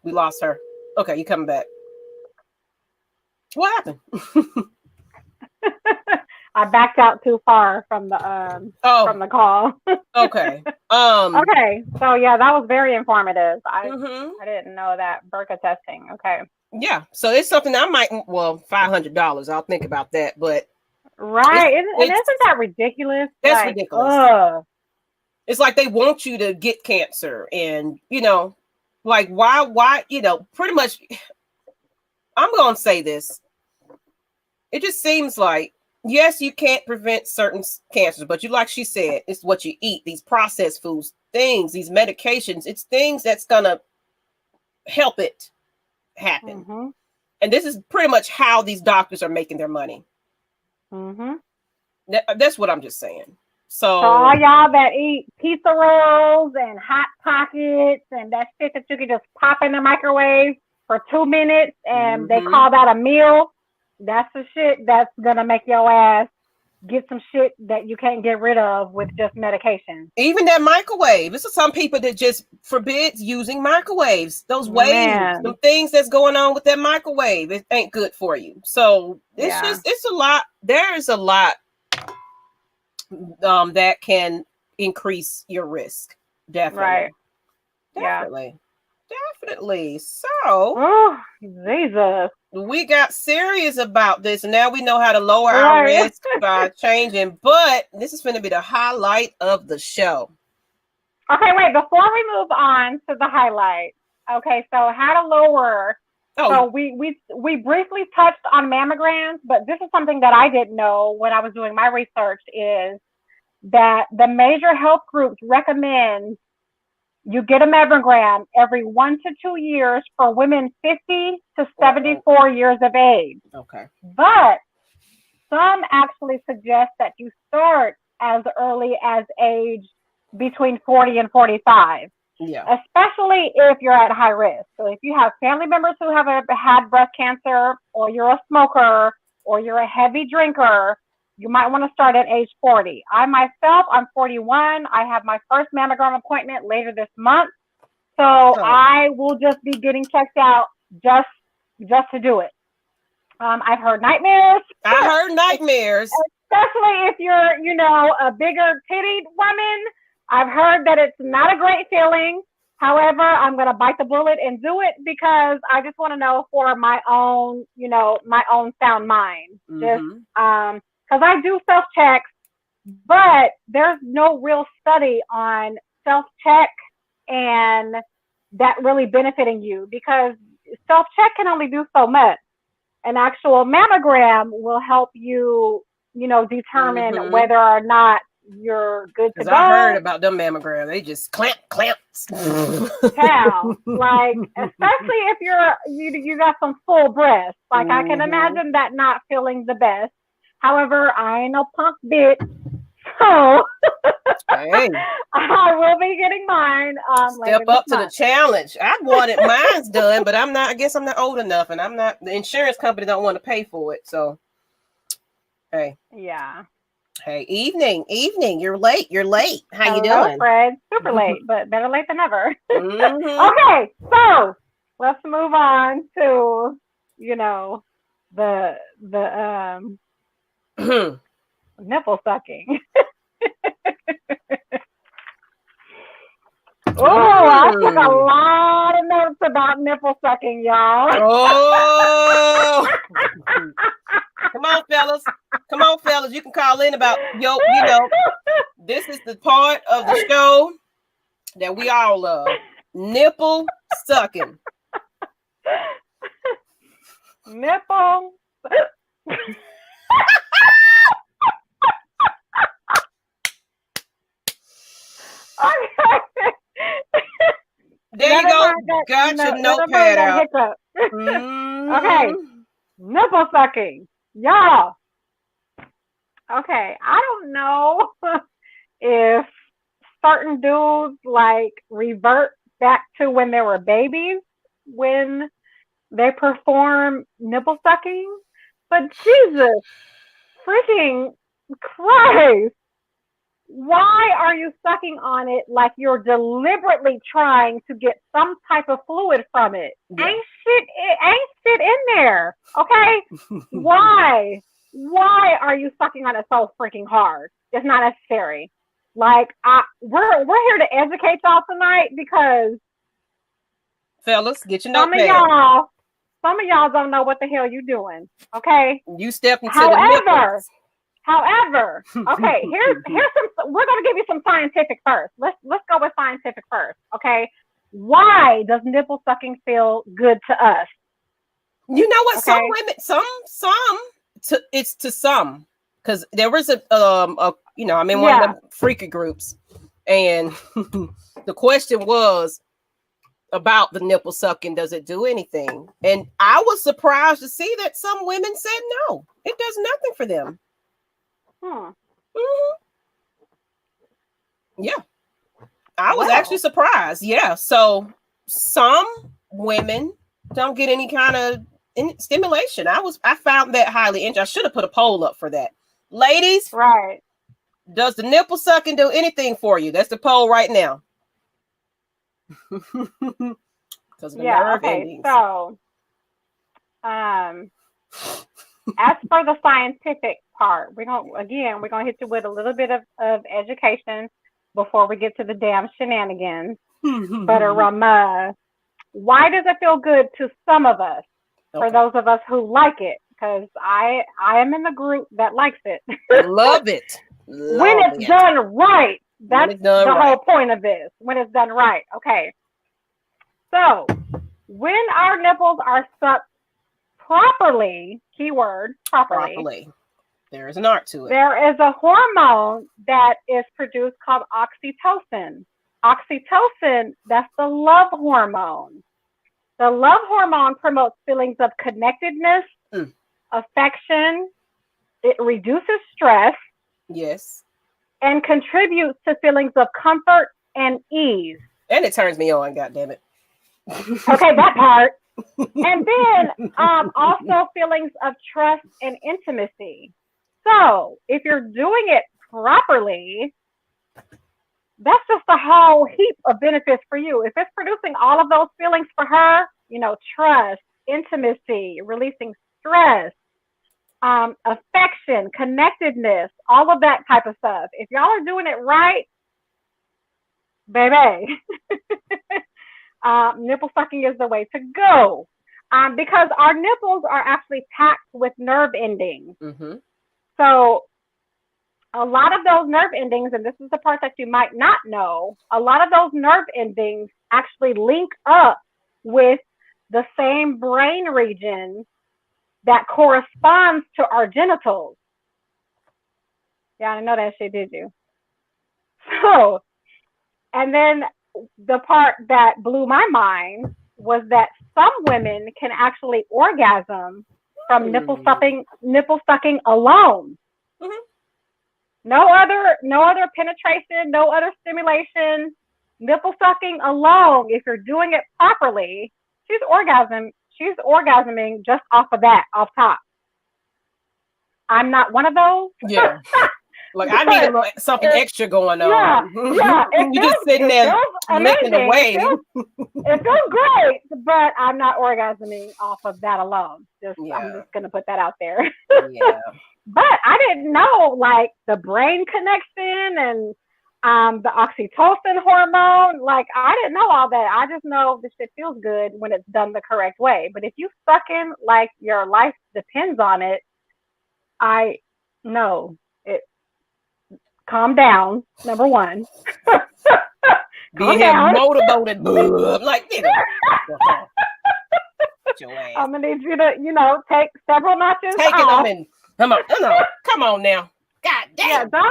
we lost her. Okay, you coming back. What happened? I backed out too far from the from the call. Okay. Okay. So yeah, that was very informative. I didn't know that BRCA testing. Okay. Yeah. So it's something I might $500. I'll think about that. But right. Isn't that ridiculous? That's ridiculous. It's like they want you to get cancer, and like why pretty much. I'm gonna say this. It just seems like, yes, you can't prevent certain cancers, but like she said, it's what you eat, these processed foods, things, these medications, it's things that's gonna help it happen. And this is pretty much how these doctors are making their money. That's what I'm just saying. So all y'all that eat pizza rolls and Hot Pockets and that shit that you can just pop in the microwave for 2 minutes and they call that a meal, that's the shit that's gonna make your ass get some shit that you can't get rid of with just medication. Even that microwave. This is some people that just forbids using microwaves. Those waves, the things that's going on with that microwave, it ain't good for you. So it's a lot. There's a lot that can increase your risk. Definitely. Right. Definitely. So Jesus. We got serious about this, and now we know how to lower our risk by changing. But this is going to be the highlight of the show. Okay, wait. Before we move on to the highlight, okay. So how to lower. So we briefly touched on mammograms, but this is something that I didn't know when I was doing my research. Is that the major health groups recommend you get a mammogram every 1 to 2 years for women 50 to 74 years of age. Okay. But some actually suggest that you start as early as age between 40 and 45. Yeah. Especially if you're at high risk. So if you have family members who have had breast cancer, or you're a smoker, or you're a heavy drinker, you might want to start at age 40. I myself, I'm 41. I have my first mammogram appointment later this month. So I will just be getting checked out just to do it. I've heard nightmares. I heard nightmares. Especially if you're, a bigger tittied woman. I've heard that it's not a great feeling. However, I'm going to bite the bullet and do it because I just want to know for my own, my own sound mind. Just, because I do self-checks, but there's no real study on self-check and that really benefiting you, because self-check can only do so much. An actual mammogram will help you, determine whether or not you're good to Because go. I heard about them mammograms. They just clamps. Hell, like especially if you got some full breasts. Like I can imagine that not feeling the best. However, I ain't no punk bitch, so Hey. I will be getting mine. Step up to the challenge. I wanted mine's done, but I'm not. I guess I'm not old enough, and I'm not. The insurance company don't want to pay for it. So, hey. Yeah. Hey, evening. You're late. How you Hello, doing? Fred. Super late, but better late than never. Mm-hmm. Okay, so let's move on to the nipple sucking. Oh, I took a lot of notes about nipple sucking, y'all. Oh, come on, fellas. You can call in about this is the part of the show that we all love. Nipple sucking. Nipple. There you go. Got your notepad out. Okay. Nipple sucking. Y'all. Okay. I don't know if certain dudes like revert back to when they were babies when they perform nipple sucking, but Jesus freaking Christ. Why are you sucking on it like you're deliberately trying to get some type of fluid from it? Yeah. Ain't shit in there. Okay? Why are you sucking on it so freaking hard? It's not necessary. Like we're here to educate y'all tonight because fellas, get your notepad. Some of y'all don't know what the hell you're doing. Okay? You step into the nipples. However, okay, here's some. We're gonna give you some scientific first. Let's go with scientific first, okay? Why does nipple sucking feel good to us? You know what? Okay. Some women, it's to some, because there was I'm in one of them freaky groups, and the question was about the nipple sucking. Does it do anything? And I was surprised to see that some women said no, it does nothing for them. Mm-hmm. Yeah, I was actually surprised. Yeah, so some women don't get any kind of stimulation. I found that highly interesting. I should have put a poll up for that, ladies. Right? Does the nipple sucking do anything for you? That's the poll right now. Okay. So, as for the scientific part, we're gonna hit you with a little bit of education before we get to the damn shenanigans. But why does it feel good to some of us? Okay. For those of us who like it, because I am in the group that likes it. Love it. When it's done right. That's the whole point of this. When it's done right. Okay. So when our nipples are sucked properly, keyword properly. There is an art to it. There is a hormone that is produced called oxytocin. Oxytocin, that's the love hormone. The love hormone promotes feelings of connectedness, affection. It reduces stress. Yes. And contributes to feelings of comfort and ease. And it turns me on, goddammit. Okay, that part. And then also feelings of trust and intimacy. So if you're doing it properly, that's just a whole heap of benefits for you. If it's producing all of those feelings for her, trust, intimacy, releasing stress, affection, connectedness, all of that type of stuff. If y'all are doing it right, baby, nipple sucking is the way to go. Because our nipples are actually packed with nerve endings. Mm-hmm. So a lot of those nerve endings, and this is the part that you might not know, a lot of those nerve endings actually link up with the same brain region that corresponds to our genitals. Yeah, I know that shit, did you? So, and then the part that blew my mind was that some women can actually orgasm from nipple sucking alone. Mm-hmm. No other penetration, no other stimulation. Nipple sucking alone, if you're doing it properly, she's orgasming just off of that, off top. I'm not one of those. Yeah. Like I need something extra going on. Yeah. You're just sitting there licking away. It feels great, but I'm not orgasming off of that alone. I'm just gonna put that out there. Yeah. But I didn't know like the brain connection and the oxytocin hormone. Like I didn't know all that. I just know this shit feels good when it's done the correct way. But if you suck in like your life depends on it, I know it. Calm down, number one. Being motivated, like nigga. I'm gonna need you to, take several notches. Taking them and come on now. God damn. Yeah,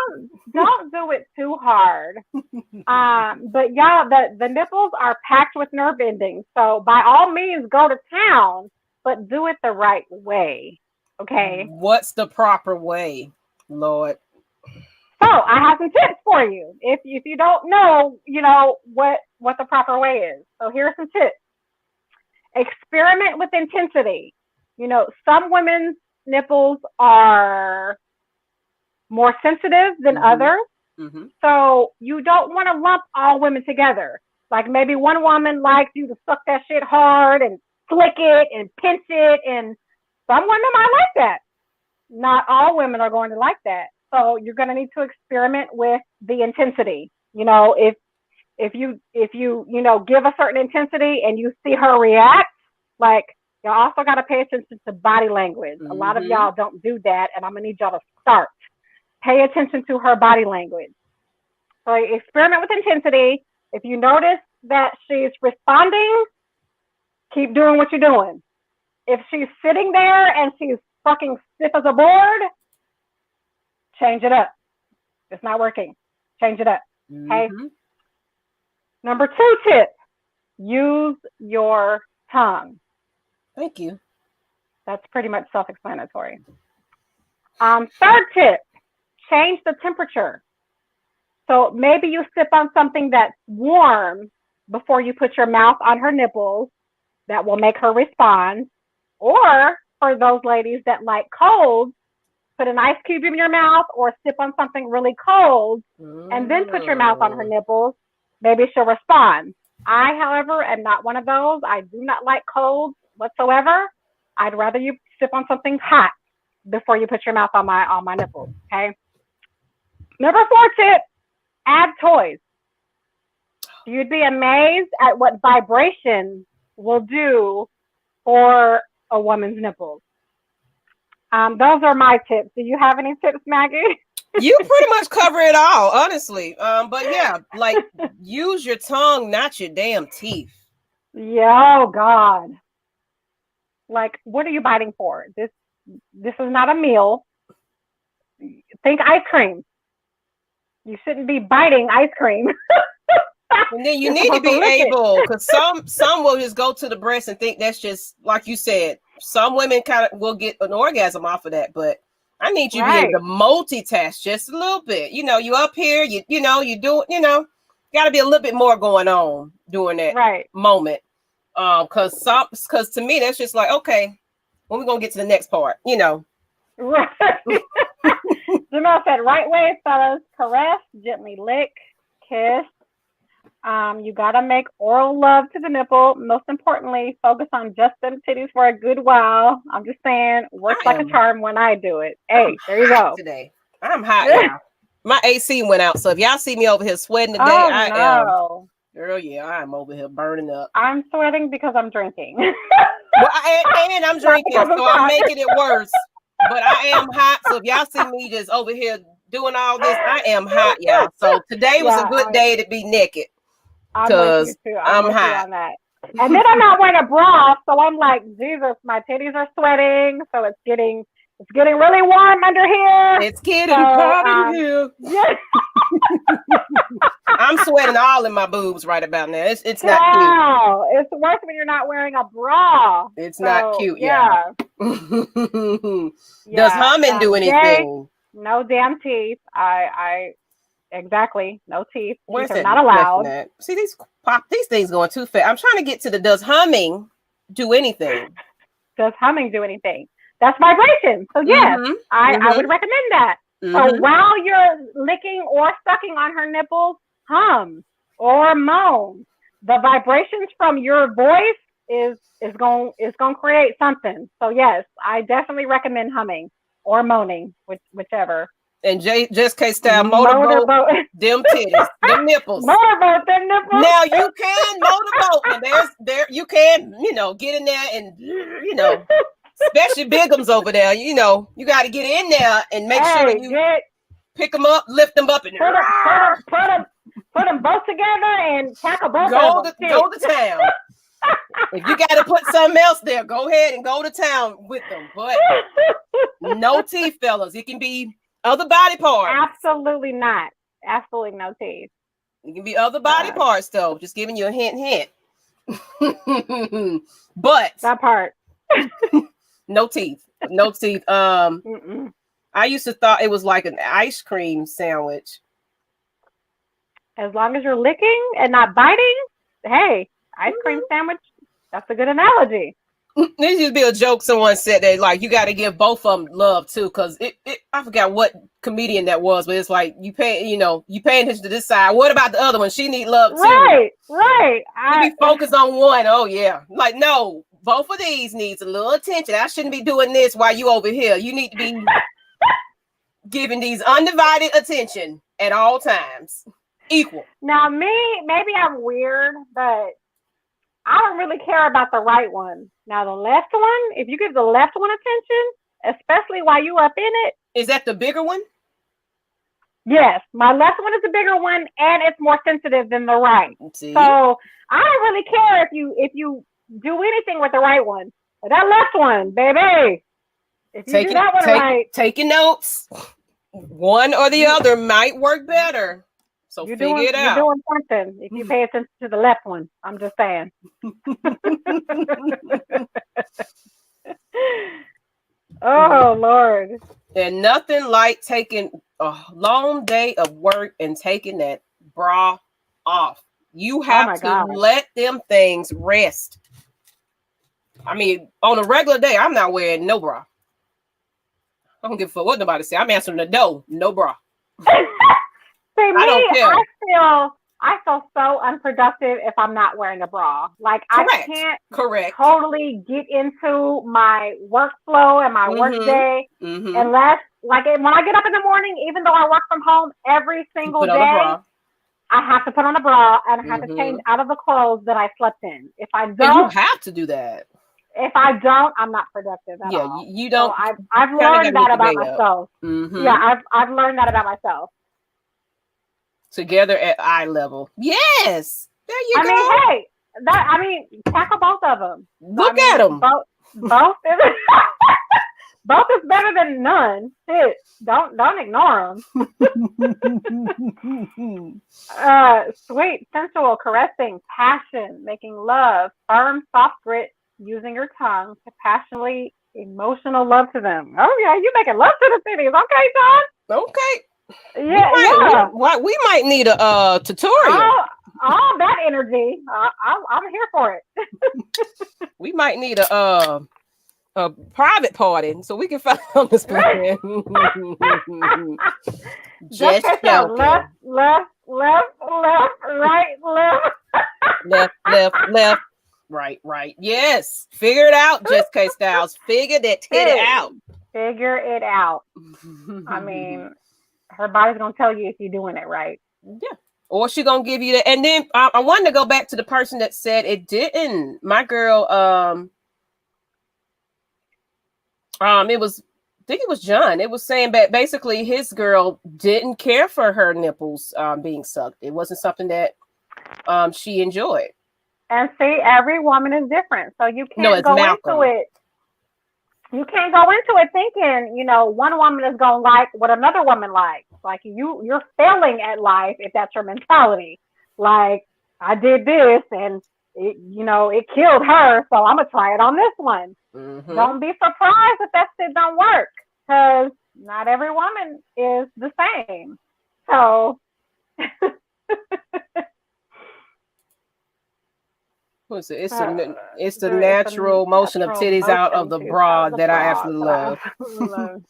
don't do it too hard. But y'all, the nipples are packed with nerve endings. So by all means, go to town, but do it the right way. Okay. What's the proper way, Lord? So I have some tips for you. If you don't know, what the proper way is. So here are some tips. Experiment with intensity. Some women's nipples are more sensitive than others. Mm-hmm. So you don't want to lump all women together. Like maybe one woman likes you to suck that shit hard and flick it and pinch it, and some women might like that. Not all women are going to like that. So you're going to need to experiment with the intensity. If you give a certain intensity and you see her react, like y'all also got to pay attention to body language. Mm-hmm. A lot of y'all don't do that, and I'm going to need y'all to start. Pay attention to her body language. So experiment with intensity. If you notice that she's responding, keep doing what you're doing. If she's sitting there and she's fucking stiff as a board, change it up. It's not working. Change it up. Okay. Mm-hmm. Number 2 tip, use your tongue. Thank you. That's pretty much self-explanatory. 3rd tip, change the temperature. So maybe you sip on something that's warm before you put your mouth on her nipples. That will make her respond. Or for those ladies that like cold, put an ice cube in your mouth or sip on something really cold and then put your mouth on her nipples. Maybe she'll respond. I, however, am not one of those. I do not like cold whatsoever. I'd rather you sip on something hot before you put your mouth on my nipples. Okay. Number 4 tip, add toys. You'd be amazed at what vibration will do for a woman's nipples. Those are my tips. Do you have any tips, Maggie? You pretty much cover it all, honestly. But yeah, like use your tongue, not your damn teeth. Yeah, oh God. Like, what are you biting for? This is not a meal. Think ice cream. You shouldn't be biting ice cream. And then you need to be able, because some will just go to the breast and think that's just like you said. Some women kind of will get an orgasm off of that, but I need you to be able to multitask just a little bit. You up here, you do, got to be a little bit more going on during that moment. Because to me that's just like, okay, when we gonna get to the next part, Right. Jamal said, right way, fellas, caress, gently lick, kiss. You gotta make oral love to the nipple. Most importantly, focus on just them titties for a good while. I'm just saying, works like a charm when I do it. Hey, there you go. Today, I'm hot now. My AC went out, so if y'all see me over here sweating today, I am. Girl, yeah, I'm over here burning up. I'm sweating because I'm drinking. Well, and I'm drinking, so I'm making it worse. But I am hot, so if y'all see me just over here doing all this, I am hot, y'all. So today was a good day to be naked. Because I'm hot. On that. And then I'm not wearing a bra, so I'm like, Jesus, my titties are sweating, so it's getting really warm under here. It's getting hot in here. Yeah. I'm sweating all in my boobs right about now. It's not Wow, it's worse when you're not wearing a bra. cute. It's not cute, yeah. Does humming do Jay, anything? no damn teeth. I exactly, no teeth. Where's Teeth are that not allowed. at? See, these things going too fast. I'm trying to get to the does humming do anything? Does humming do anything? That's vibration. So yes, I would recommend that. So while you're licking or sucking on her nipples, hum or moan. The vibrations from your voice is going to create something. So yes, I definitely recommend humming or moaning, whichever. And just K style motorboat them titties, them nipples. Motorboat them nipples. Now you can motorboat, and you can get in there and especially bigums over there. You got to get in there and make sure you pick them up, lift them up, and put them both together and tackle both go to town. If you got to put something else there, go ahead and go to town with them. But no teeth, fellas. It can be other body parts. Absolutely not. Absolutely no teeth. It can be other body parts, though. Just giving you a hint. But that part. No teeth. I used to thought it was like an ice cream sandwich. As long as you're licking and not biting, hey, ice cream sandwich, that's a good analogy. This used to be a joke someone said that like you got to give both of them love too, because I forgot what comedian that was, but it's like you paying attention to this side. What about the other one? She need love too. Right. You be focused on one. Oh yeah, like no, both of these needs a little attention. I shouldn't be doing this while you over here. You need to be giving these undivided attention at all times, equal. Now maybe I'm weird, but I don't really care about the right one. Now the left one, if you give the left one attention, especially while you up in it. Is that the bigger one? Yes, my left one is the bigger one, and it's more sensitive than the right. See? So I don't really care if you do anything with the right one. But that left one, baby. If you do that one right. Taking notes. One or the other might work better. So figure it out. You're doing something if you pay attention to the left one. I'm just saying. Oh, Lord. And nothing like taking a long day of work and taking that bra off. You have to let them things rest. I mean, on a regular day, I'm not wearing no bra. I don't give a fuck what nobody say. I'm answering the door. No bra. See, I don't care. I feel so unproductive if I'm not wearing a bra. Like I can't totally get into my workflow and my work day unless, like, when I get up in the morning, even though I work from home every single day, I have to put on a bra and I have to change out of the clothes that I slept in. If I don't, and you have to do that. If I don't, I'm not productive at all. You don't. So I've learned that about myself. Yeah, I've learned that about myself. Together at eye level. Yes. There you go. I mean, hey, tackle both of them. Look at them. Both is better than none. Shit. Don't ignore them. Sweet, sensual, caressing, passion, making love, firm, soft grit, using your tongue to passionately emotional love to them. Oh yeah, you making love to the cities. Okay, John. Okay. Yeah. We might need a tutorial. All that energy. I'm here for it. We might need a private party so we can find this plan. Just left, right, left. Right. Yes. Figure it out, Jessica Styles. Figure that titty out. Figure it out. I mean, her body's gonna tell you if you're doing it right. Yeah. Or she gonna give you that. And then I wanted to go back to the person that said it didn't. My girl, it was, I think it was John. It was saying that basically his girl didn't care for her nipples being sucked. It wasn't something that she enjoyed. And see, every woman is different, so you can't go into it. You can't go into it thinking, one woman is gonna like what another woman likes. Like you're failing at life if that's your mentality. Like I did this and it killed her, so I'm gonna try it on this one. Mm-hmm. Don't be surprised if that shit don't work, because not every woman is the same. So it's the natural motion of titties out of the bra that I absolutely love.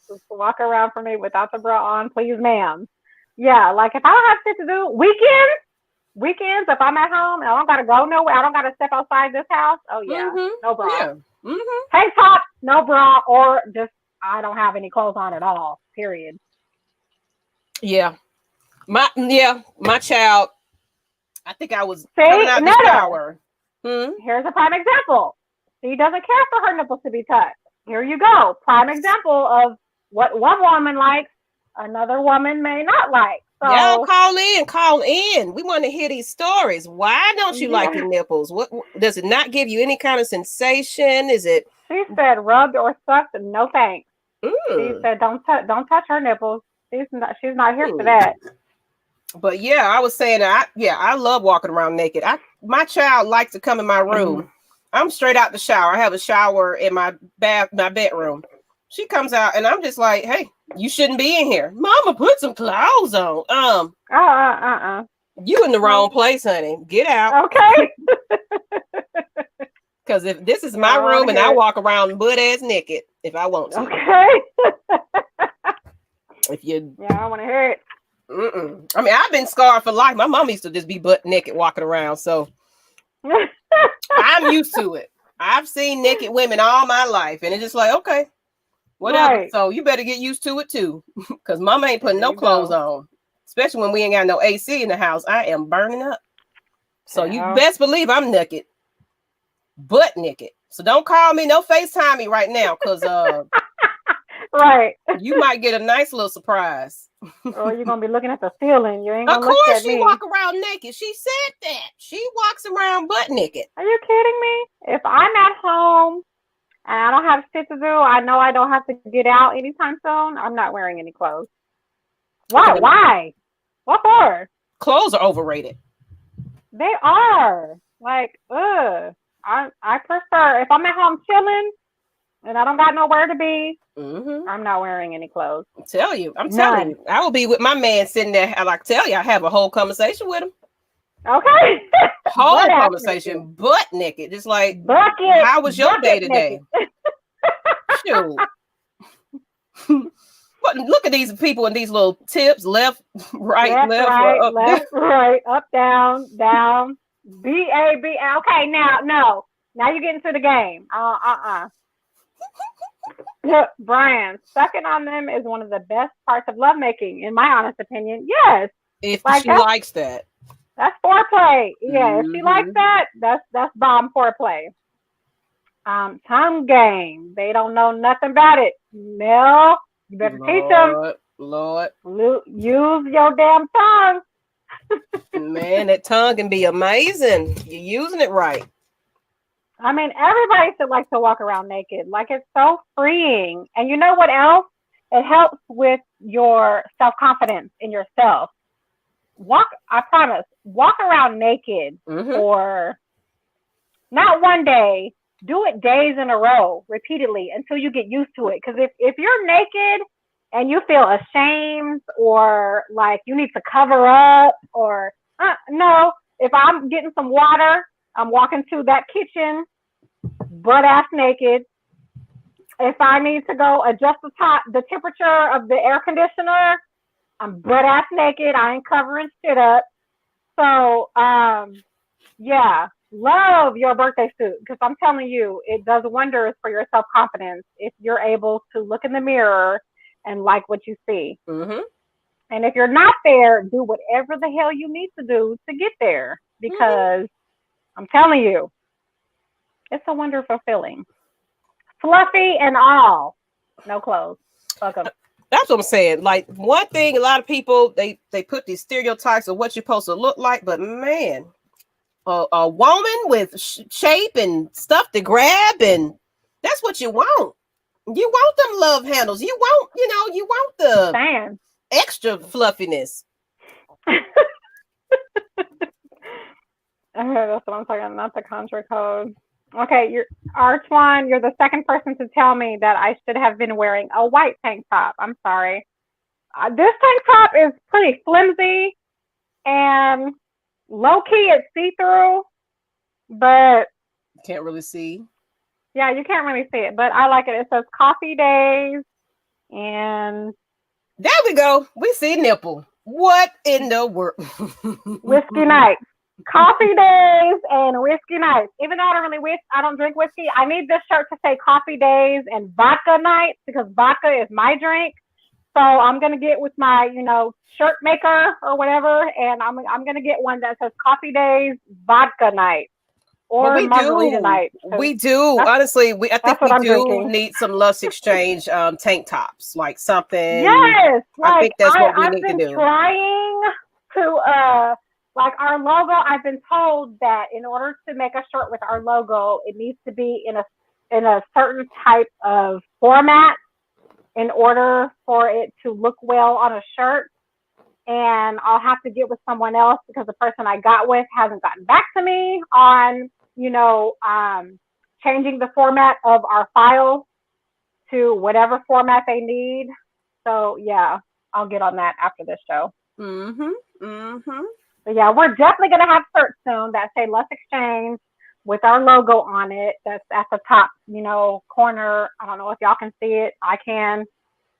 Just walk around for me without the bra on, please, ma'am. Yeah, like if I don't have shit to do, weekends, if I'm at home and I don't gotta go nowhere, I don't gotta step outside this house. Oh yeah, no bra. Yeah. Mm-hmm. Tank top, no bra, or just I don't have any clothes on at all. Period. Yeah, my child. I think I was coming out the shower. Here's a prime example. She doesn't care for her nipples to be touched. Here you go. Prime example of what one woman likes, another woman may not like. So, y'all call in. We want to hear these stories. Why don't you like your nipples? What does it not give you any kind of sensation? Is it? She said rubbed or sucked, no thanks. She said don't touch her nipples. She's not here for that. But yeah, I was saying I love walking around naked. My child likes to come in my room. I'm straight out the shower. I have a shower in my bedroom. She comes out and I'm just like, hey, you shouldn't be in here. Mama, put some clothes on. You in the wrong place, honey. Get out. Okay. Because if this is my room and I walk around butt ass naked if I want to. Okay. I don't want to hear it. I mean, I've been scarred for life. My mom used to just be butt naked walking around, so I'm used to it. I've seen naked women all my life, and it's just like, okay, whatever. Right. So you better get used to it too, because mama ain't putting no clothes on, especially when we ain't got no AC in the house. I am burning up. So you best believe I'm naked, butt naked. So don't call me, no FaceTime me right now, because right, you might get a nice little surprise. Or you're gonna be looking at the ceiling. You ain't gonna look at me. Of course, she walk around naked. She said that she walks around butt naked. Are you kidding me? If I'm at home and I don't have shit to do, I know I don't have to get out anytime soon. I'm not wearing any clothes. Why? Why? What for? Clothes are overrated. They are. Like, I prefer if I'm at home chilling and I don't got nowhere to be. I'm not wearing any clothes. I'm telling you. I will be with my man sitting there. I tell you, I have a whole conversation with him. Okay. Whole conversation, butt naked. Just like, how was your day today? Shoot. Look at these people in these little tips, left, right, left, right, up, down, B-A-B. Okay, now you're getting to the game. Brian, sucking on them is one of the best parts of lovemaking, in my honest opinion. Yes. If she likes that. That's foreplay. Yeah, if she likes that, that's bomb foreplay. Tongue game. They don't know nothing about it. Mel, you better teach them. Lord. Use your damn tongue. Man, that tongue can be amazing. You're using it right. I mean, everybody should like to walk around naked. Like, it's so freeing. And you know what else? It helps with your self-confidence in yourself. I promise, walk around naked for not one day. Do it days in a row, repeatedly, until you get used to it. Because if you're naked and you feel ashamed or like you need to cover up or no, if I'm getting some water, I'm walking to that kitchen butt ass naked. If I need to go adjust the temperature of the air conditioner, I'm butt ass naked. I ain't covering shit up. So, yeah, love your birthday suit, because I'm telling you, it does wonders for your self-confidence if you're able to look in the mirror and like what you see. And if you're not there, do whatever the hell you need to do to get there, because I'm telling you, it's a wonderful feeling. Fluffy and all. No clothes. Fuck them. That's what I'm saying. Like, one thing, a lot of people, they put these stereotypes of what you're supposed to look like, but man, a woman with shape and stuff to grab, and that's what you want. You want them love handles. You want the Fans. extra fluffiness. That's what I'm talking about, not the contra code. Okay, you're Artwan, you're the second person to tell me that I should have been wearing a white tank top. I'm sorry. This tank top is pretty flimsy and low key it's see-through, but can't really see. Yeah, you can't really see it, but I like it. It says Coffee Days, and there we go. We see nipple. What in the world? Whiskey Nights. Coffee Days and Whiskey Nights. Even though I don't drink whiskey, I need this shirt to say Coffee Days and Vodka Nights because vodka is my drink. So I'm gonna get with my, shirt maker or whatever, and I'm gonna get one that says Coffee Days, Vodka Night, or Margarita Night. We do. Honestly, I think we do need some Lush Exchange tank tops, like something. Yes, I think that's what we need to do. I've been trying to like our logo. I've been told that in order to make a shirt with our logo, it needs to be in a certain type of format in order for it to look well on a shirt. And I'll have to get with someone else because the person I got with hasn't gotten back to me on, changing the format of our file to whatever format they need. So yeah, I'll get on that after this show. But yeah, we're definitely gonna have shirts soon that say Lush Exchange with our logo on it. That's at the top, corner. I don't know if y'all can see it. I can,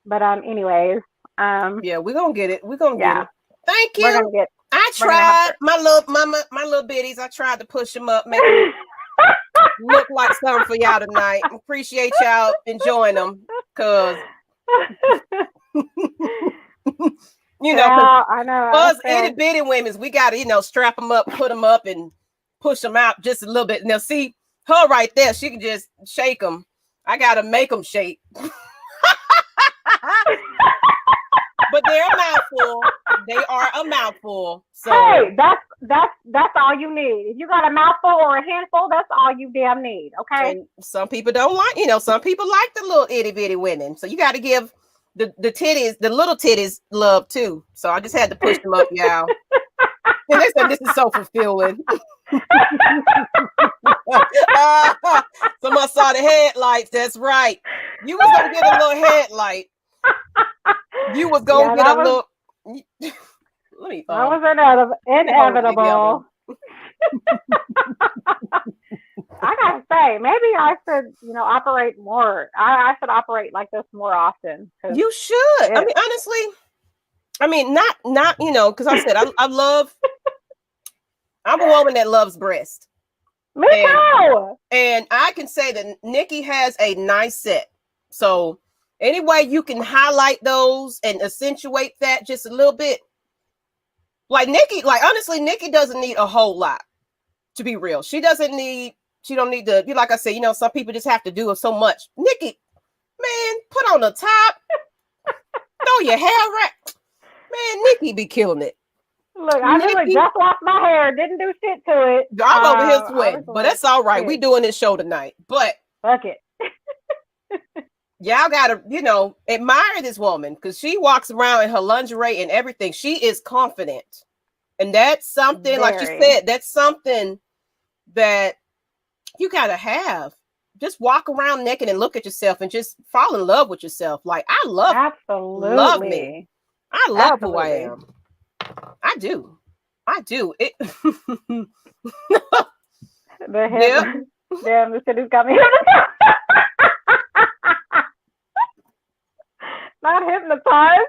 but anyways. Yeah, we're gonna get it. We're gonna get it. Thank you. I tried my little bitties. I tried to push them up, make them look like something for y'all tonight. Appreciate y'all enjoying them, cause I know. Us itty bitty women, we gotta strap them up, put them up, and push them out just a little bit. Now, see her right there. She can just shake them. I gotta make them shake. But they're a mouthful. They are a mouthful. So hey, that's all you need. If you got a mouthful or a handful, that's all you damn need. Okay. And some people don't like, some people like the little itty bitty women. So you got to give the titties, the little titties, love too. So I just had to push them up, y'all. And they said this is so fulfilling. Someone saw the headlights. That's right. You was gonna get a little headlight. You was gonna get a little. Let me. That was inevitable. I gotta say, maybe I should, operate more. I should operate like this more often. You should. I mean, honestly, not because I said I love. I'm a woman that loves breast. Me too. And I can say that Nikki has a nice set. So any way you can highlight those and accentuate that just a little bit. Like Nikki, honestly, Nikki doesn't need a whole lot, to be real. She don't need to, like I said, some people just have to do so much. Nikki, man, put on the top, throw your hair right. Man, Nikki be killing it. Look, I really just washed my hair, didn't do shit to it. I'm over here sweating, but that's all right. We doing this show tonight, but fuck it. Y'all gotta, admire this woman because she walks around in her lingerie and everything. She is confident. And that's something, like you said, that's something that you gotta have. Just walk around naked and look at yourself and just fall in love with yourself. Like, I love me. I love who I am. I do. It Damn, this city's got me. Not hypnotized.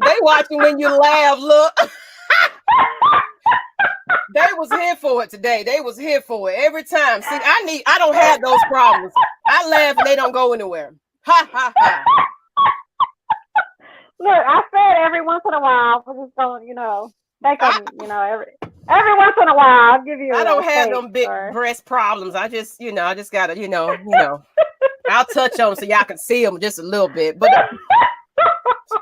They watching when you laugh. Look, they was here for it today. They was here for it every time. See, I don't have those problems. I laugh and they don't go anywhere. Ha ha ha. Look, I said every once in a while, we're just going, they can, every once in a while, I'll give you. I don't have them big breast problems. I just, I just gotta, I'll touch on them so y'all can see them just a little bit, but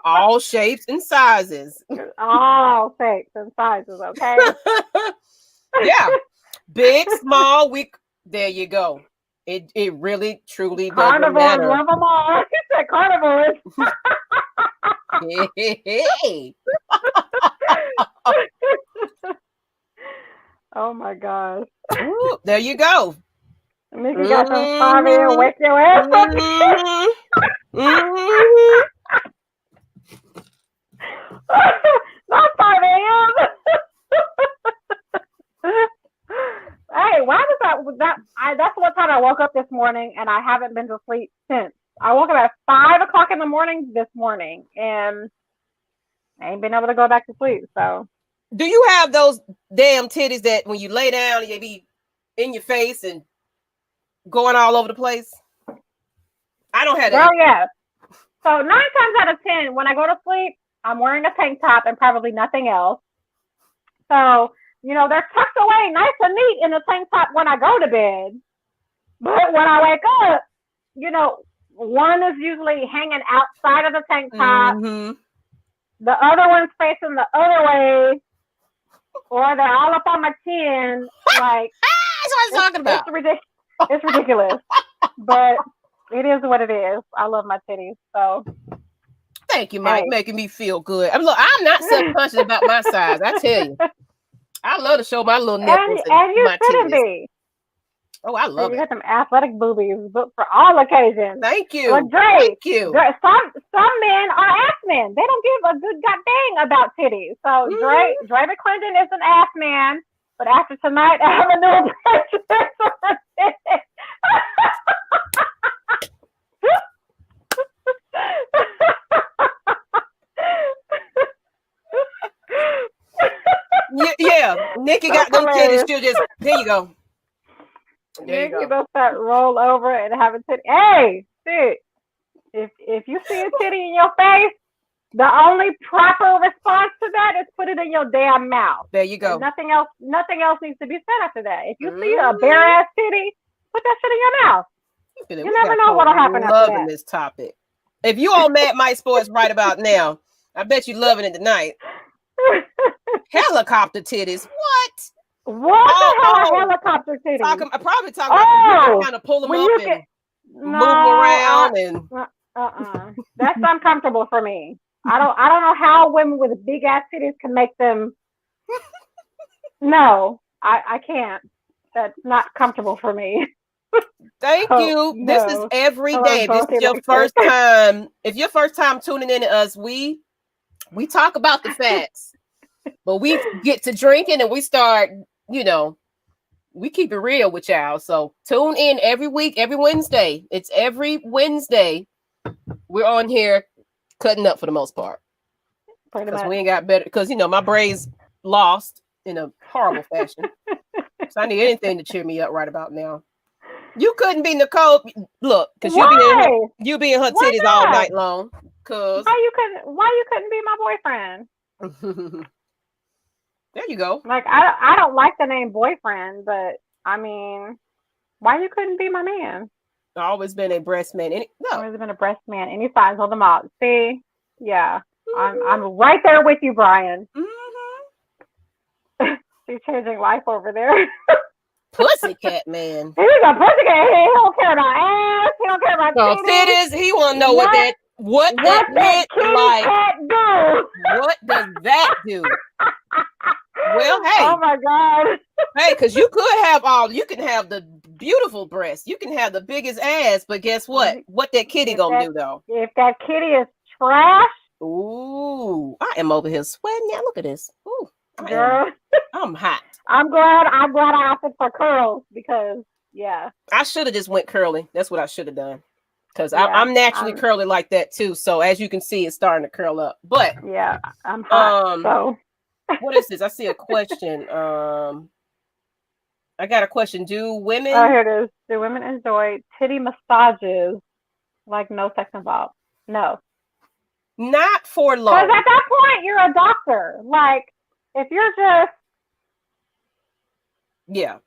all shapes and sizes. All shapes and sizes, okay? Yeah, big, small, there you go. It really, truly doesn't matter. Love them all. He said carnivores. Hey. Oh my gosh. Ooh, there you go. Nikki got some 5 a.m. Wake your ass up. Not 5 a.m. Hey, why was that? That's what time I woke up this morning, and I haven't been to sleep since. I woke up at 5 o'clock in the morning this morning, and I ain't been able to go back to sleep. So, do you have those damn titties that when you lay down, they be in your face and going all over the place? I don't have that. Girl, yeah. So 9 times out of 10, when I go to sleep, I'm wearing a tank top and probably nothing else. So, they're tucked away nice and neat in the tank top when I go to bed. But when I wake up, one is usually hanging outside of the tank top. Mm-hmm. The other one's facing the other way. Or they're all up on my chin. Like, that's what I'm talking about. It's ridiculous. But it is what it is. I love my titties. So thank you, Mike, making me feel good. Look, I'm not self-conscious about my size. I tell you, I love to show my little nipples and you my shouldn't titties. be. Oh, I love it. You got some athletic boobies, but for all occasions. Thank you. Well, Thank you. Some men are ass men. They don't give a good goddamn about titties. So Dre McClendon is an ass man, but after tonight, I have a new prejudice on titties. Yeah, Nikki got them titties. She'll just, there you go. Nikki does that roll over and have a titty. Hey, shit. If you see a titty in your face, the only proper response to that is put it in your damn mouth. There you go. And nothing else needs to be said after that. If you see a bare ass titty, put that shit in your mouth. You never know what'll happen after that. Loving this topic. If you on Mad Mike Sports right about now, I bet you loving it tonight. Helicopter titties. What? What the hell are helicopter titties? Probably talking about kind of pull them up and move them around and. That's uncomfortable for me. I don't know how women with big ass titties can make them. No, I can't. That's not comfortable for me. Thank you. No. This is every day. This is your first time. If your first time tuning in to us, we talk about the facts, but we get to drinking and we start, we keep it real with y'all. So tune in every week, every Wednesday. It's every Wednesday. We're on here cutting up for the most part. Because we ain't got better. Because, my braids lost in a horrible fashion. So I need anything to cheer me up right about now. You couldn't be Nicole. Look, because you be in her titties all night long. Cause why you couldn't be my boyfriend? There you go. Like I don't like the name boyfriend, but I mean, why you couldn't be my man? I've always been a breast man. Always been a breast man. Any size, hold them out. See, yeah, I'm right there with you, Brian. She's changing life over there. Pussycat man. He's a pussycat. He don't care about ass. He don't care about titties. He want to know what that meant. Like, what does that do? Well, hey. Oh my God. Hey, because you can have the beautiful breasts. You can have the biggest ass, but guess what? What that kitty gonna do though? If that kitty is trash. Ooh, I am over here sweating. Yeah, look at this. Ooh, girl. I'm hot. I'm glad I opted for curls because I should have just went curly. That's what I should have done. Because I'm naturally curly like that too. So as you can see, it's starting to curl up. But yeah, I'm hot. So what is this? I see a question. I got a question. Do women? Oh, here it is. Do women enjoy titty massages? Like no sex involved? No. Not for long. Because at that point, you're a doctor. Like if you're just you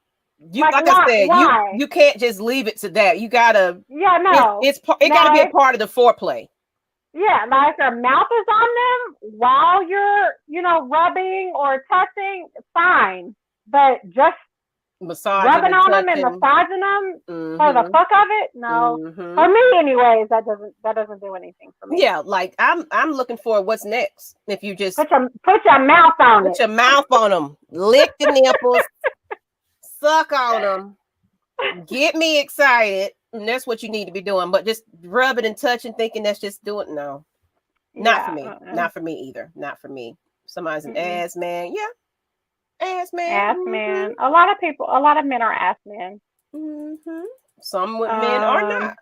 can't just leave it to that. You gotta. Yeah, no. It gotta be a part of the foreplay. Yeah, now if your mouth is on them while you're, rubbing or touching, fine. But just Massaging rubbing and on them and touching. massaging them for the fuck of it. No, for me, anyways, that doesn't do anything for me. Yeah, like I'm looking for what's next. If you just put your mouth on it. Put your mouth on them, lick the nipples, suck on them, get me excited, and that's what you need to be doing. But just rubbing and touching, thinking that's just doing not for me. Not for me either. Not for me. Somebody's an ass man. Yeah. Ass man. Ass man. A lot of men are ass men. Some men are not.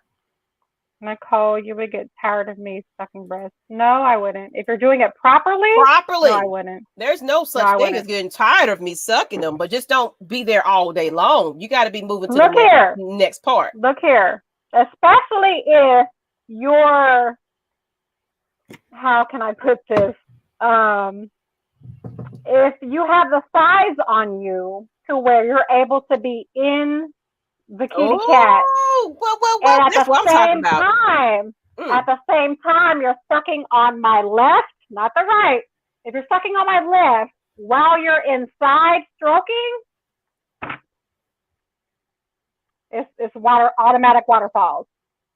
Nicole, you would get tired of me sucking breasts. No, I wouldn't. If you're doing it properly, no, I wouldn't. There's no such thing as getting tired of me sucking them, but just don't be there all day long. You got to be moving to the next part. Look here. Especially if you're, how can I put this? If you have the size on you to where you're able to be in the kitty cat, and that's what I'm talking about. At the same time, you're sucking on my left, not the right. If you're sucking on my left while you're inside stroking, it's automatic waterfalls.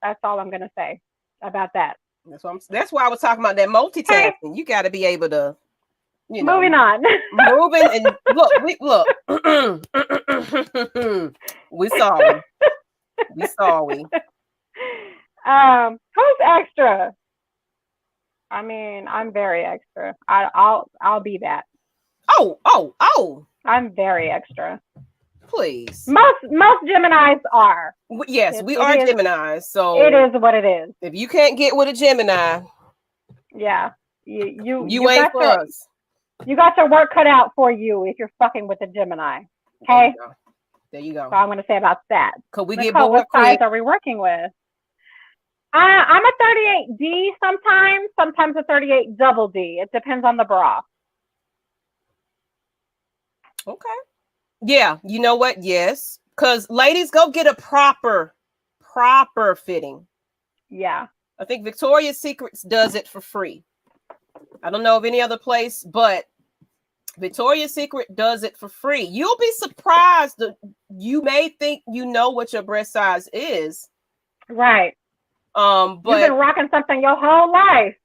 That's all I'm gonna say about that. That's why I was talking about that multitasking. Okay. You got to be able to. Moving on. Moving and look. We saw. Who's extra? I mean, I'm very extra. I'll be that. Oh. I'm very extra. Please. Most Geminis are. Yes, we are Geminis. So it is what it is. If you can't get with a Gemini, yeah, you ain't for us. You got your work cut out for you if you're fucking with a Gemini. Okay. There you go. So I'm going to say about that. Could we get bored? What size are we working with? I'm a 38D sometimes a 38 double D. It depends on the bra. Okay. Yeah. You know what? Yes. Because ladies, go get a proper fitting. Yeah. I think Victoria's Secrets does it for free. I don't know of any other place, but Victoria's Secret does it for free. You'll be surprised that you may think you know what your breast size is. Right. But you've been rocking something your whole life.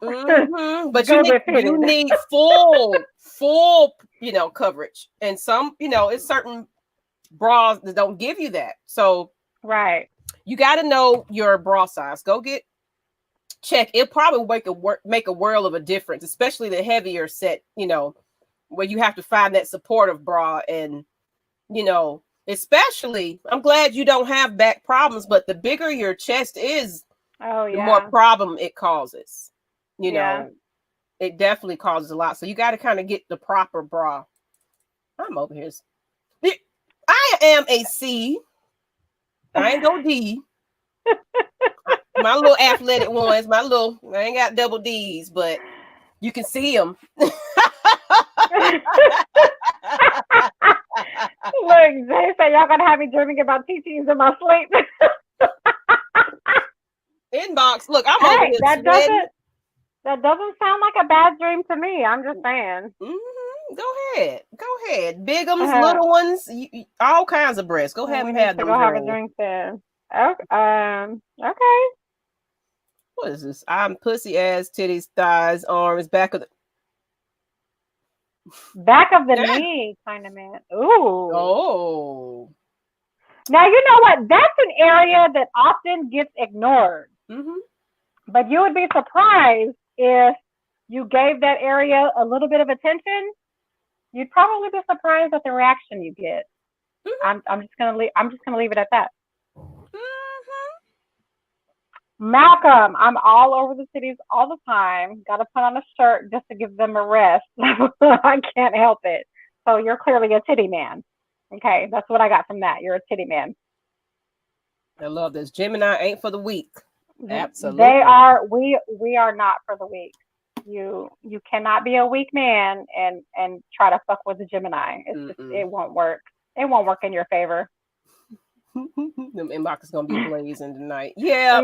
But you need full, coverage. And some, it's certain bras that don't give you that. So right. You got to know your bra size. Go check. It'll probably make a world of a difference, especially the heavier set, where you have to find that supportive bra. And, especially, I'm glad you don't have back problems, but the bigger your chest is, the more problem it causes. It definitely causes a lot. So you got to kind of get the proper bra. I'm over here. I am a C. I ain't no D. My little athletic ones, I ain't got double D's, but you can see them. Look, they say y'all gonna have me dreaming about TTs in my sleep. Inbox. Look, I'm over here. That doesn't sound like a bad dream to me. I'm just saying. Go ahead. Big ones, little ones, all kinds of breasts. Go ahead and have them. Go have a drink then. Okay. What is this? I'm pussy, ass, titties, thighs, arms, back of the knee kind of man. Ooh. Oh. Now you know what? That's an area that often gets ignored. But you would be surprised if you gave that area a little bit of attention. You'd probably be surprised at the reaction you get. I'm just gonna leave it at that. Malcolm, I'm all over the cities all the time. Got to put on a shirt just to give them a rest. I can't help it. So you're clearly a titty man. Okay, that's what I got from that. You're a titty man. I love this. Gemini ain't for the weak. Absolutely. They are. We are not for the weak. You cannot be a weak man and try to fuck with a Gemini. It won't work. It won't work in your favor. Them inbox is gonna be blazing tonight. Yeah,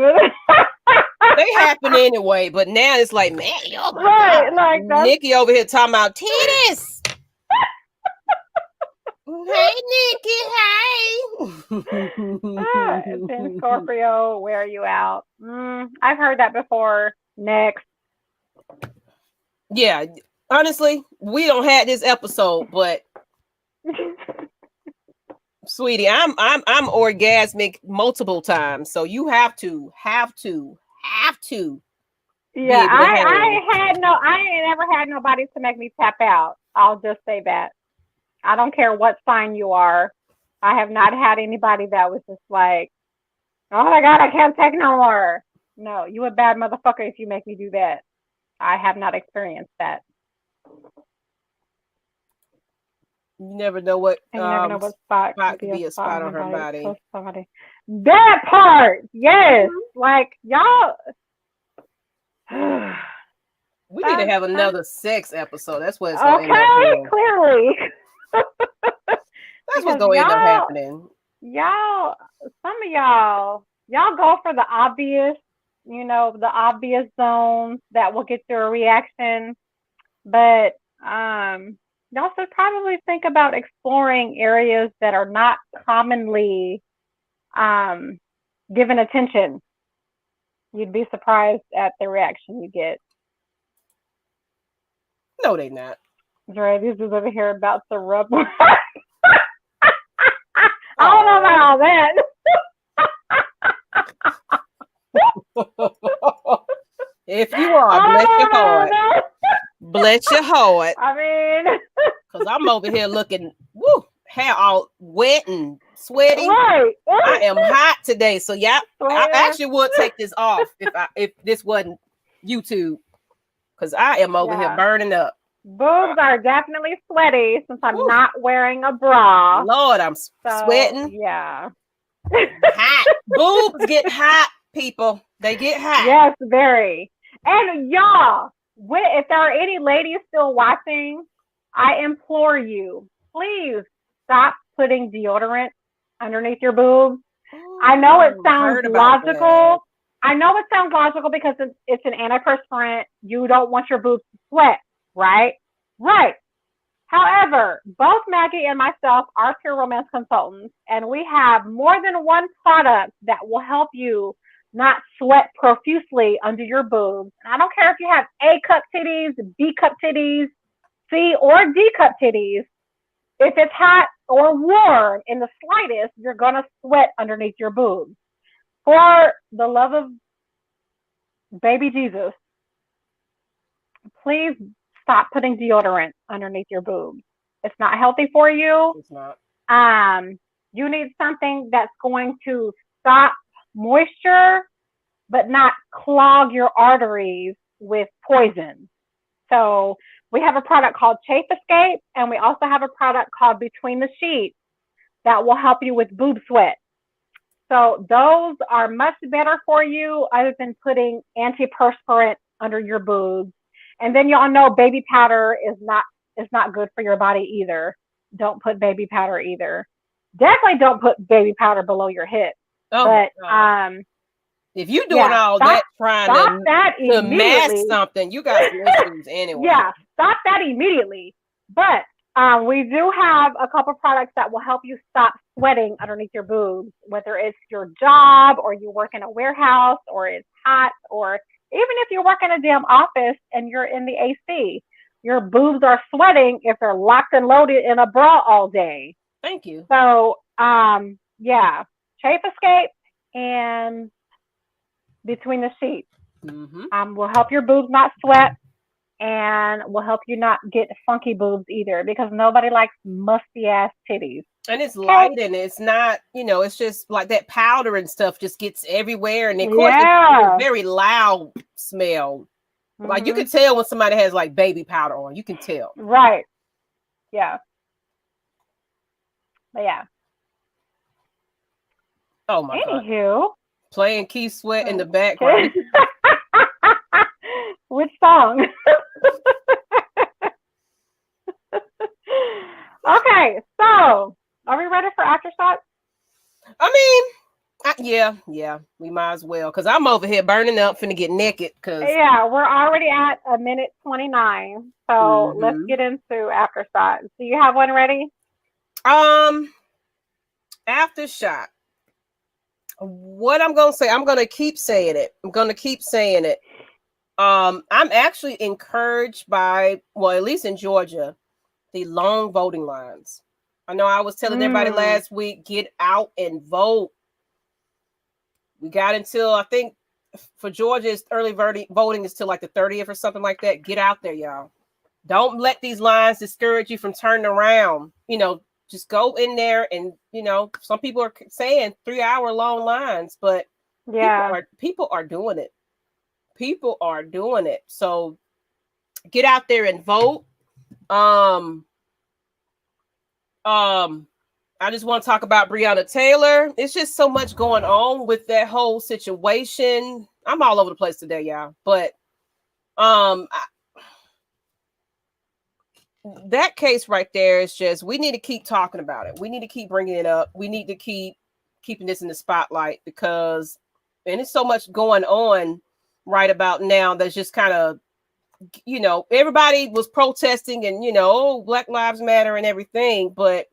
they happen anyway. But now it's like, man, oh my God. Like Nikki over here talking about titties. Hey, Nikki. Hey. Then Scorpio, wear you out. I've heard that before. Next. Yeah, honestly, we don't have this episode, but sweetie, I'm orgasmic multiple times, so you have to be Yeah, able to handle it. I ain't never had nobody to make me tap out. I'll just say that. I don't care what sign you are. I have not had anybody that was just like, oh my God, I can't take no more. No, you a bad motherfucker if you make me do that. I have not experienced that. You never know what And you never know what spot could could be a be a spot spot on on her her body. body. Somebody. That part, yes. Like y'all. We need to have another sex episode. That's what it's gonna end up Okay, being. clearly. That's what's Because gonna end up happening. Some of y'all go for the obvious, the obvious zones that will get you a reaction. But y'all should probably think about exploring areas that are not commonly given attention. You'd be surprised at the reaction you get. No, they not. Dre, these is over here about to rub. I don't know about all that. If you are, bless your heart. Bless your heart. I mean, because I'm over here looking, hair all wet and sweaty. Right. I am hot today, so yeah, I actually would take this off if this wasn't YouTube, because I am over here burning up. Boobs are definitely sweaty since I'm not wearing a bra. Lord, I'm sweating. Yeah. Hot. Boobs get hot, people. They get hot. Yes, very. And y'all, if there are any ladies still watching, I implore you, please stop putting deodorant underneath your boobs. I know it sounds logical. I know it sounds logical because it's an antiperspirant. You don't want your boobs to sweat, right? Right. However, both Maggie and myself are pure romance consultants, and we have more than one product that will help you not sweat profusely under your boobs. And I don't care if you have A cup titties, B cup titties, C or D cup titties. If it's hot or warm in the slightest, you're going to sweat underneath your boobs. For the love of baby Jesus, please stop putting deodorant underneath your boobs. It's not healthy for you. It's not. You need something that's going to stop moisture, but not clog your arteries with poison. So we have a product called Chafe Escape, and we also have a product called Between the Sheets that will help you with boob sweat. So those are much better for you other than putting antiperspirant under your boobs. And then y'all know baby powder is not good for your body either. Don't put baby powder either. Definitely don't put baby powder below your hip. Oh, but if you're doing all that trying to mask something, you got some issues anyway. Yeah, stop that immediately. But we do have a couple products that will help you stop sweating underneath your boobs, whether it's your job or you work in a warehouse or it's hot, or even if you work in a damn office and you're in the AC, your boobs are sweating if they're locked and loaded in a bra all day. Thank you. So, yeah, Chafe Escape and Between the Sheets will help your boobs not sweat and will help you not get funky boobs either, because nobody likes musty ass titties. And it's light and it's not, it's just like that powder and stuff just gets everywhere. And of course, it's a very loud smell. Like you can tell when somebody has like baby powder on. You can tell. Right. Yeah. But yeah. Oh my God. Playing Keith Sweat in the background. Which song? Okay, so are we ready for aftershots? I mean, yeah, we might as well, because I'm over here burning up, finna get naked. Yeah, we're already at 1:29, so let's get into aftershots. Do you have one ready? Aftershock. What I'm gonna say, I'm gonna keep saying it. I'm gonna keep saying it. I'm actually encouraged by, well, at least in Georgia, the long voting lines. I know I was telling everybody last week, get out and vote. We got until, I think for Georgia, it's early voting is till like the 30th or something like that. Get out there, y'all. Don't let these lines discourage you from turning around. Just go in there and, some people are saying 3-hour long lines, but people are doing it. People are doing it. So get out there and vote. I just want to talk about Breonna Taylor. It's just so much going on with that whole situation. I'm all over the place today, y'all. But that case right there is just, we need to keep talking about it. We need to keep bringing it up. We need to keep keeping this in the spotlight because, and it's so much going on right about now that's just kind of, everybody was protesting and, Black Lives Matter and everything, but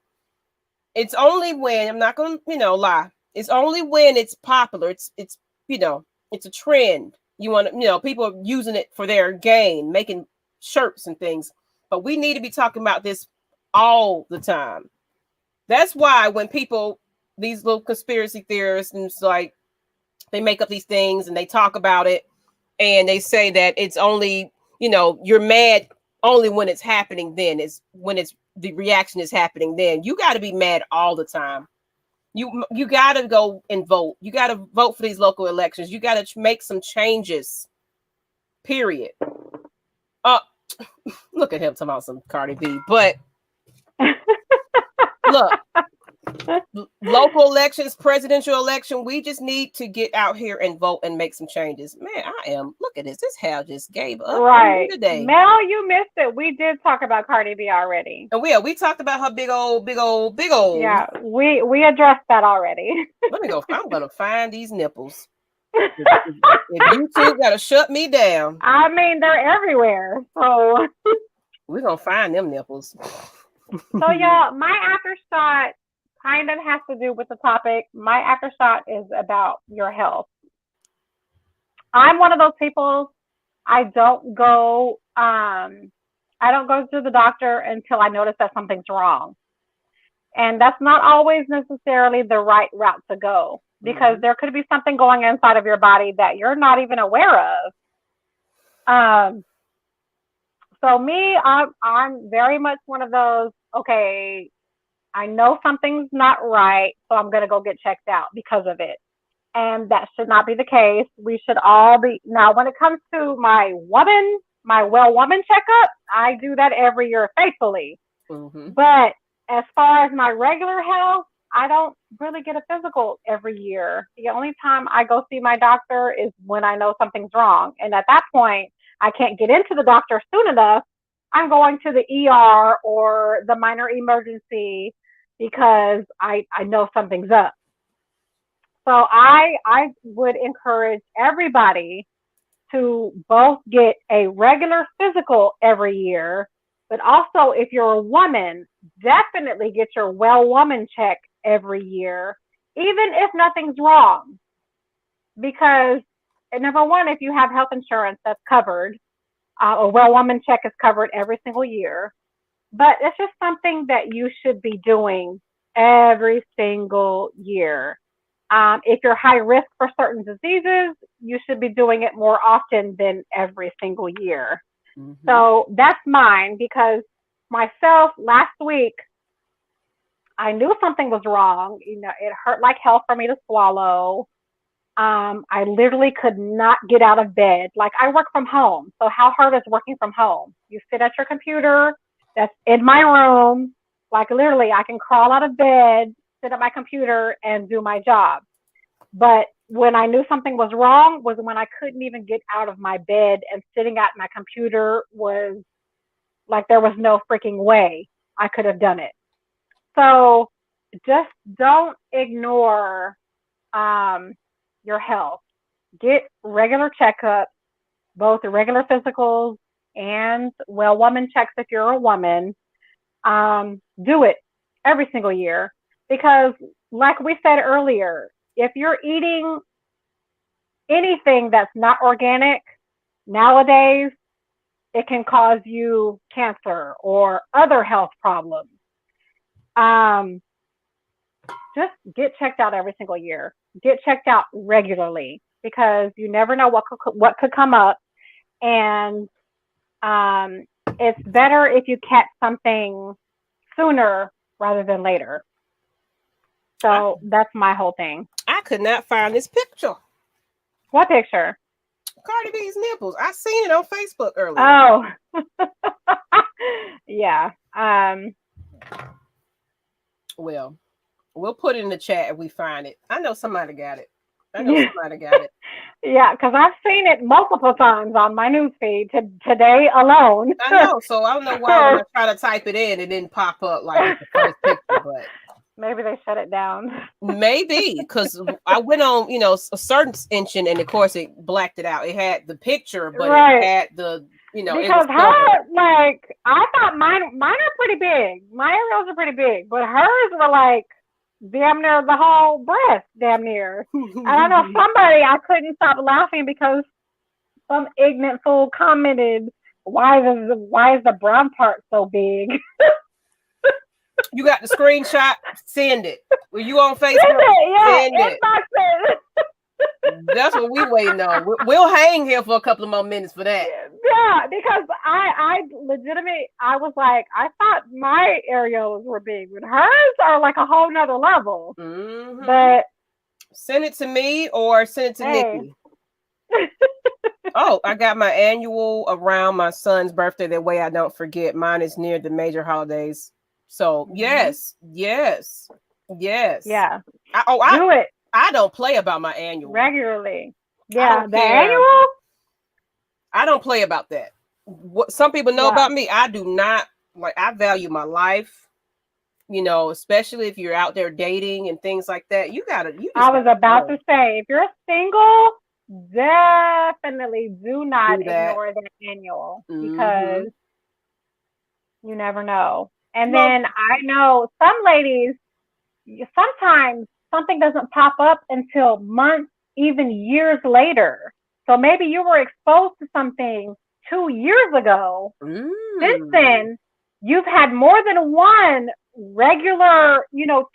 it's only when, I'm not going to, lie. It's only when it's popular. It's it's a trend. You want to, people are using it for their gain, making shirts and things. But we need to be talking about this all the time. That's why when people, these little conspiracy theorists, and it's like they make up these things and they talk about it and they say that it's only, you're mad only when it's happening then, is when it's the reaction is happening then. You got to be mad all the time. You got to go and vote. You got to vote for these local elections. You got to make some changes. Period. Look at him talking about some Cardi B, but look, local elections, presidential election, we just need to get out here and vote and make some changes. Man, look at this. This hell just gave up right today. Mel, you missed it. We did talk about Cardi B already. And we talked about her big old. Yeah, we addressed that already. Let me go. I'm gonna find these nipples. If YouTube gotta shut me down. I mean, they're everywhere. So we're gonna find them nipples. So y'all, my aftershock kind of has to do with the topic. My aftershock is about your health. I'm one of those people, I don't go to the doctor until I notice that something's wrong. And that's not always necessarily the right route to go because there could be something going inside of your body that you're not even aware of. So me, I'm very much one of those, okay, I know something's not right, so I'm going to go get checked out because of it. And that should not be the case. We should all be. Now, when it comes to my well woman checkup, I do that every year faithfully. But as far as my regular health, I don't really get a physical every year. The only time I go see my doctor is when I know something's wrong. And at that point, I can't get into the doctor soon enough. I'm going to the ER or the minor emergency because I know something's up. So I would encourage everybody to both get a regular physical every year, but also if you're a woman, definitely get your well woman check every year, even if nothing's wrong. Because number one, if you have health insurance that's covered, a well woman check is covered every single year. But it's just something that you should be doing every single year. If you're high risk for certain diseases, you should be doing it more often than every single year. So that's mine, because myself last week, I knew something was wrong. It hurt like hell for me to swallow. I literally could not get out of bed. Like, I work from home. So how hard is working from home? You sit at your computer that's in my room. Like, literally, I can crawl out of bed, sit at my computer, and do my job. But when I knew something was wrong was when I couldn't even get out of my bed, and sitting at my computer was like there was no freaking way I could have done it. So just don't ignore your health. Get regular checkups, both the regular physicals and well woman checks if you're a woman. Do it. every single year. Because, like we said earlier, if you're eating anything that's not organic nowadays, it can cause you cancer or other health problems. Um, just get checked out every single year. Get checked out regularly because you never know what could come up, and it's better if you catch something sooner rather than later. So that's my whole thing. I could not find this picture. What picture? Cardi B's nipples. I seen it on Facebook earlier. Oh, yeah. Well, we'll put it in the chat if we find it. I know somebody got it. Yeah, because I've seen it multiple times on my newsfeed today alone. I know, so I don't know why when I try to type it in, it didn't pop up like the first picture, but maybe they shut it down. Maybe because I went on, a certain engine, and of course it blacked it out. It had the picture, but it had the, because her, like, I thought mine are pretty big. My areolas are pretty big, but hers were like damn near the whole breast, damn near. And I know somebody, I couldn't stop laughing because some ignorant fool commented, why is the brown part so big? You got the screenshot? Send it. Were you on Facebook? Send it. That's what we waiting on. We'll hang here for a couple of more minutes for that. Yeah, because I legitimately, I was like, I thought my areolas were big, but hers are like a whole nother level. Mm-hmm. But send it to me or send it to Nikki. Oh, I got my annual around my son's birthday. That way I don't forget. Mine is near the major holidays. So yes. Yeah. Do it. I don't play about my annual regularly. Yeah, the annual. I don't play about that. What some people know about me, I do not. Like, I value my life. Especially if you're out there dating and things like that. I was about to say, if you're single, definitely do not ignore that annual because you never know. And then I know some ladies, sometimes something doesn't pop up until months, even years later. So maybe you were exposed to something 2 years ago. Since then, you've had more than one regular,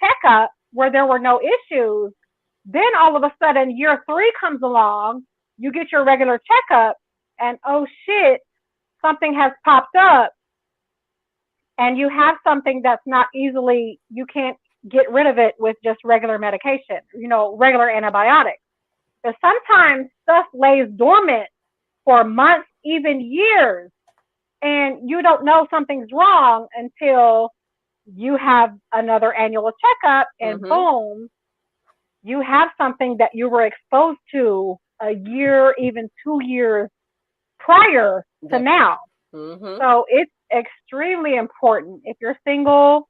checkup where there were no issues. Then all of a sudden, year 3 comes along, you get your regular checkup, and oh shit, something has popped up. And you have something that's not easily, you can't get rid of it with just regular medication, regular antibiotics. But sometimes stuff lays dormant for months, even years, and you don't know something's wrong until you have another annual checkup, and boom, you have something that you were exposed to a year, even 2 years prior to now. So it's extremely important if you're single,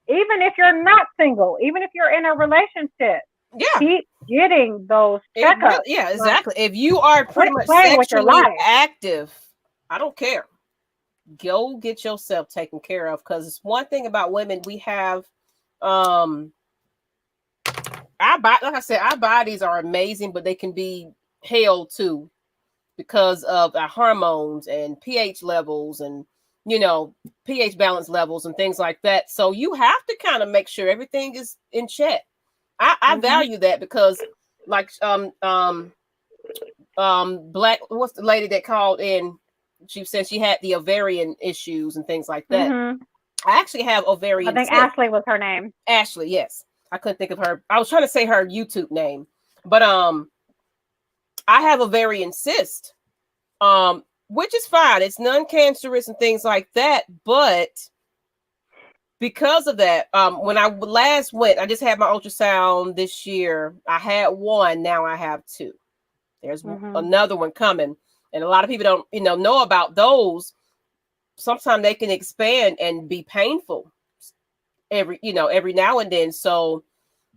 even if you're not single, even if you're in a relationship. Keep getting those checkups. Exactly. If you are pretty much sexually active, I don't care. Go get yourself taken care of, because it's one thing about women, we have like I said, our bodies are amazing, but they can be hell too because of our hormones and pH levels and pH balance levels and things like that. So you have to kind of make sure everything is in check. I value that because, like, Black, what's the lady that called in? She said she had the ovarian issues and things like that. I actually have ovarian. I think Ashley was her name. Ashley, yes. I couldn't think of her. I was trying to say her YouTube name, but I have ovarian cyst, which is fine. It's non-cancerous and things like that, but because of that, when I last went, I just had my ultrasound this year. I had one, now I have 2. There's another one coming, and a lot of people don't, know about those. Sometimes they can expand and be painful every now and then. So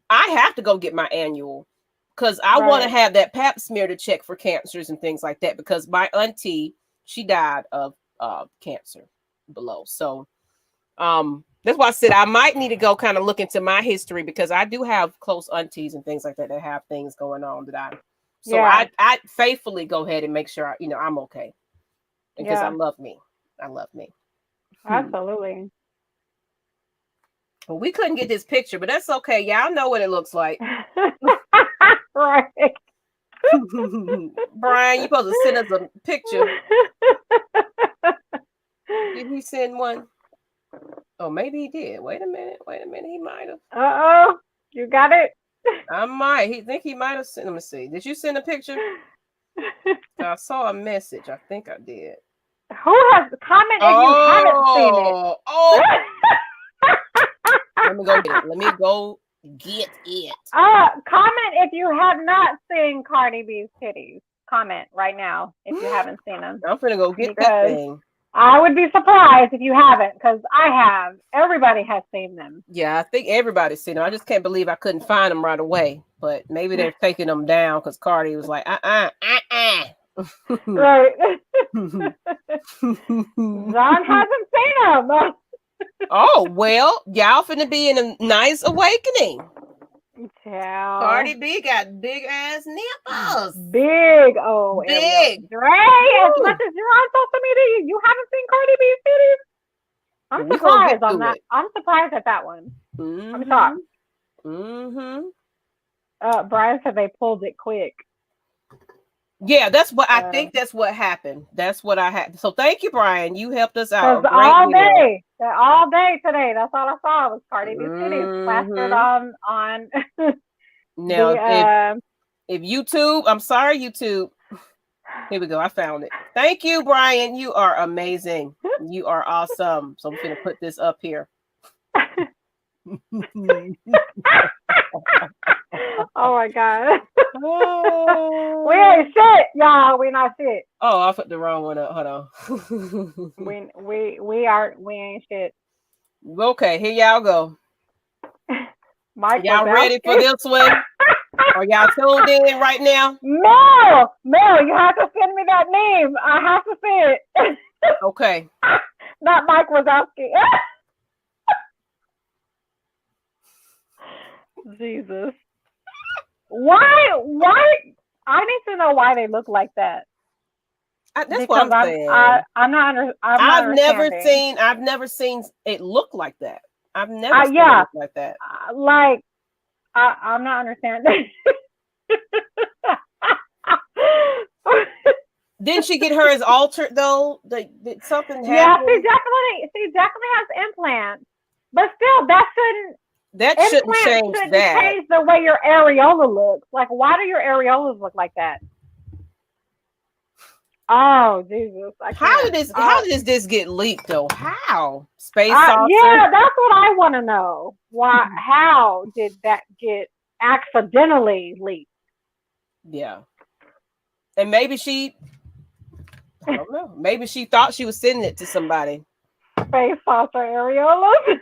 I have to go get my annual because I want to have that pap smear to check for cancers and things like that, because my auntie, she died of cancer below. So That's why I said I might need to go kind of look into my history because I do have close aunties and things like that that have things going on that so Yeah. I faithfully go ahead and make sure I'm okay because I Yeah. love me. I love me. Absolutely. Well, we couldn't get this picture, but that's okay. Y'all know what it looks like. Right. Brian, you supposed to send us a picture. Did he send one? Oh, maybe he did. Wait a minute. He might have. Uh-oh. You got it? I might. He might have sent. Let me see. Did you send a picture? I saw a message. I think I did. Who has comment if you haven't seen it? Oh. Let me go get it. Comment if you have not seen Cardi B's titties. Comment right now if you haven't seen them. I'm finna go get that thing. I would be surprised if you haven't, because I have. Everybody has seen them. Yeah, I think everybody's seen them. I just can't believe I couldn't find them right away. But maybe they're taking them down because Cardi was like, Right. John hasn't seen them. Oh, well, y'all finna be in a nice awakening. Yeah. Cardi B got big ass nipples. Big. Oh, big. Dre, as much as you're on social media, you haven't seen Cardi B's titties? I'm surprised on that. I'm surprised at that one. I'm shocked. Brian said they pulled it quick. Yeah, that's what I think. That's what happened. That's what I had. So thank you, Brian. You helped us out. Because all day today, that's all I saw was Cardi B's titties plastered on. Now, if YouTube, I'm sorry, YouTube. Here we go. I found it. Thank you, Brian. You are amazing. You are awesome. So I'm gonna put this up here. Oh my God. We ain't shit, y'all. We not shit. Oh, I put the wrong one up. Hold on. we ain't shit. Okay, here y'all go. Mike, y'all ready for this one? Are y'all tuned in right now? Mel, you have to send me that name. I have to see it. Okay. Not Mike Wazowski. Jesus. Why? I need to know why they look like that. That's what I'm saying. I've never seen it look like that. I've never seen it look like that. I'm not understanding. Didn't she get hers altered though? Did something happen? Yeah, she definitely has implants, but still, that shouldn't change the way your areola looks. Like, why do your areolas look like that? Oh Jesus! How did this get leaked though? How? Space saucer? Yeah, that's what I want to know. Why? How did that get accidentally leaked? Yeah, and maybe I don't know. Maybe she thought she was sending it to somebody. Space saucer areolas.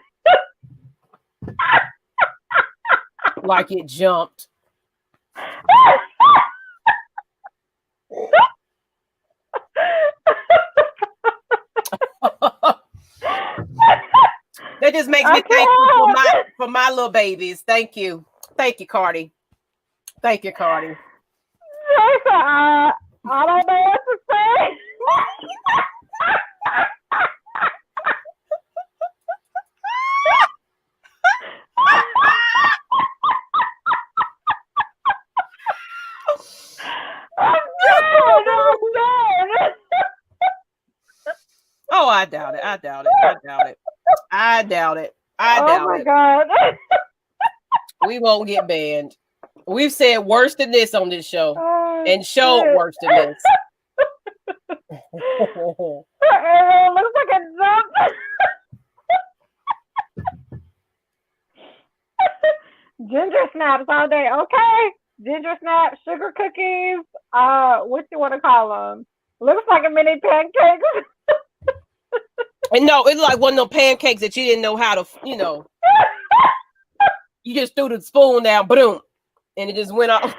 Like it jumped. That just makes me thankful for my little babies. Thank you, Cardi. Thank you, Cardi. I don't know what to say. I'm dead. Oh, I doubt it. Oh my God. We won't get banned. We've said worse than this on this show, and showed worse than this. It looks like a jump. Ginger snaps all day. Okay. Ginger snaps, sugar cookies. What you want to call them? Looks like a mini pancake. And no, it's like one of those pancakes that you didn't know how to, you just threw the spoon down, boom, and it just went off.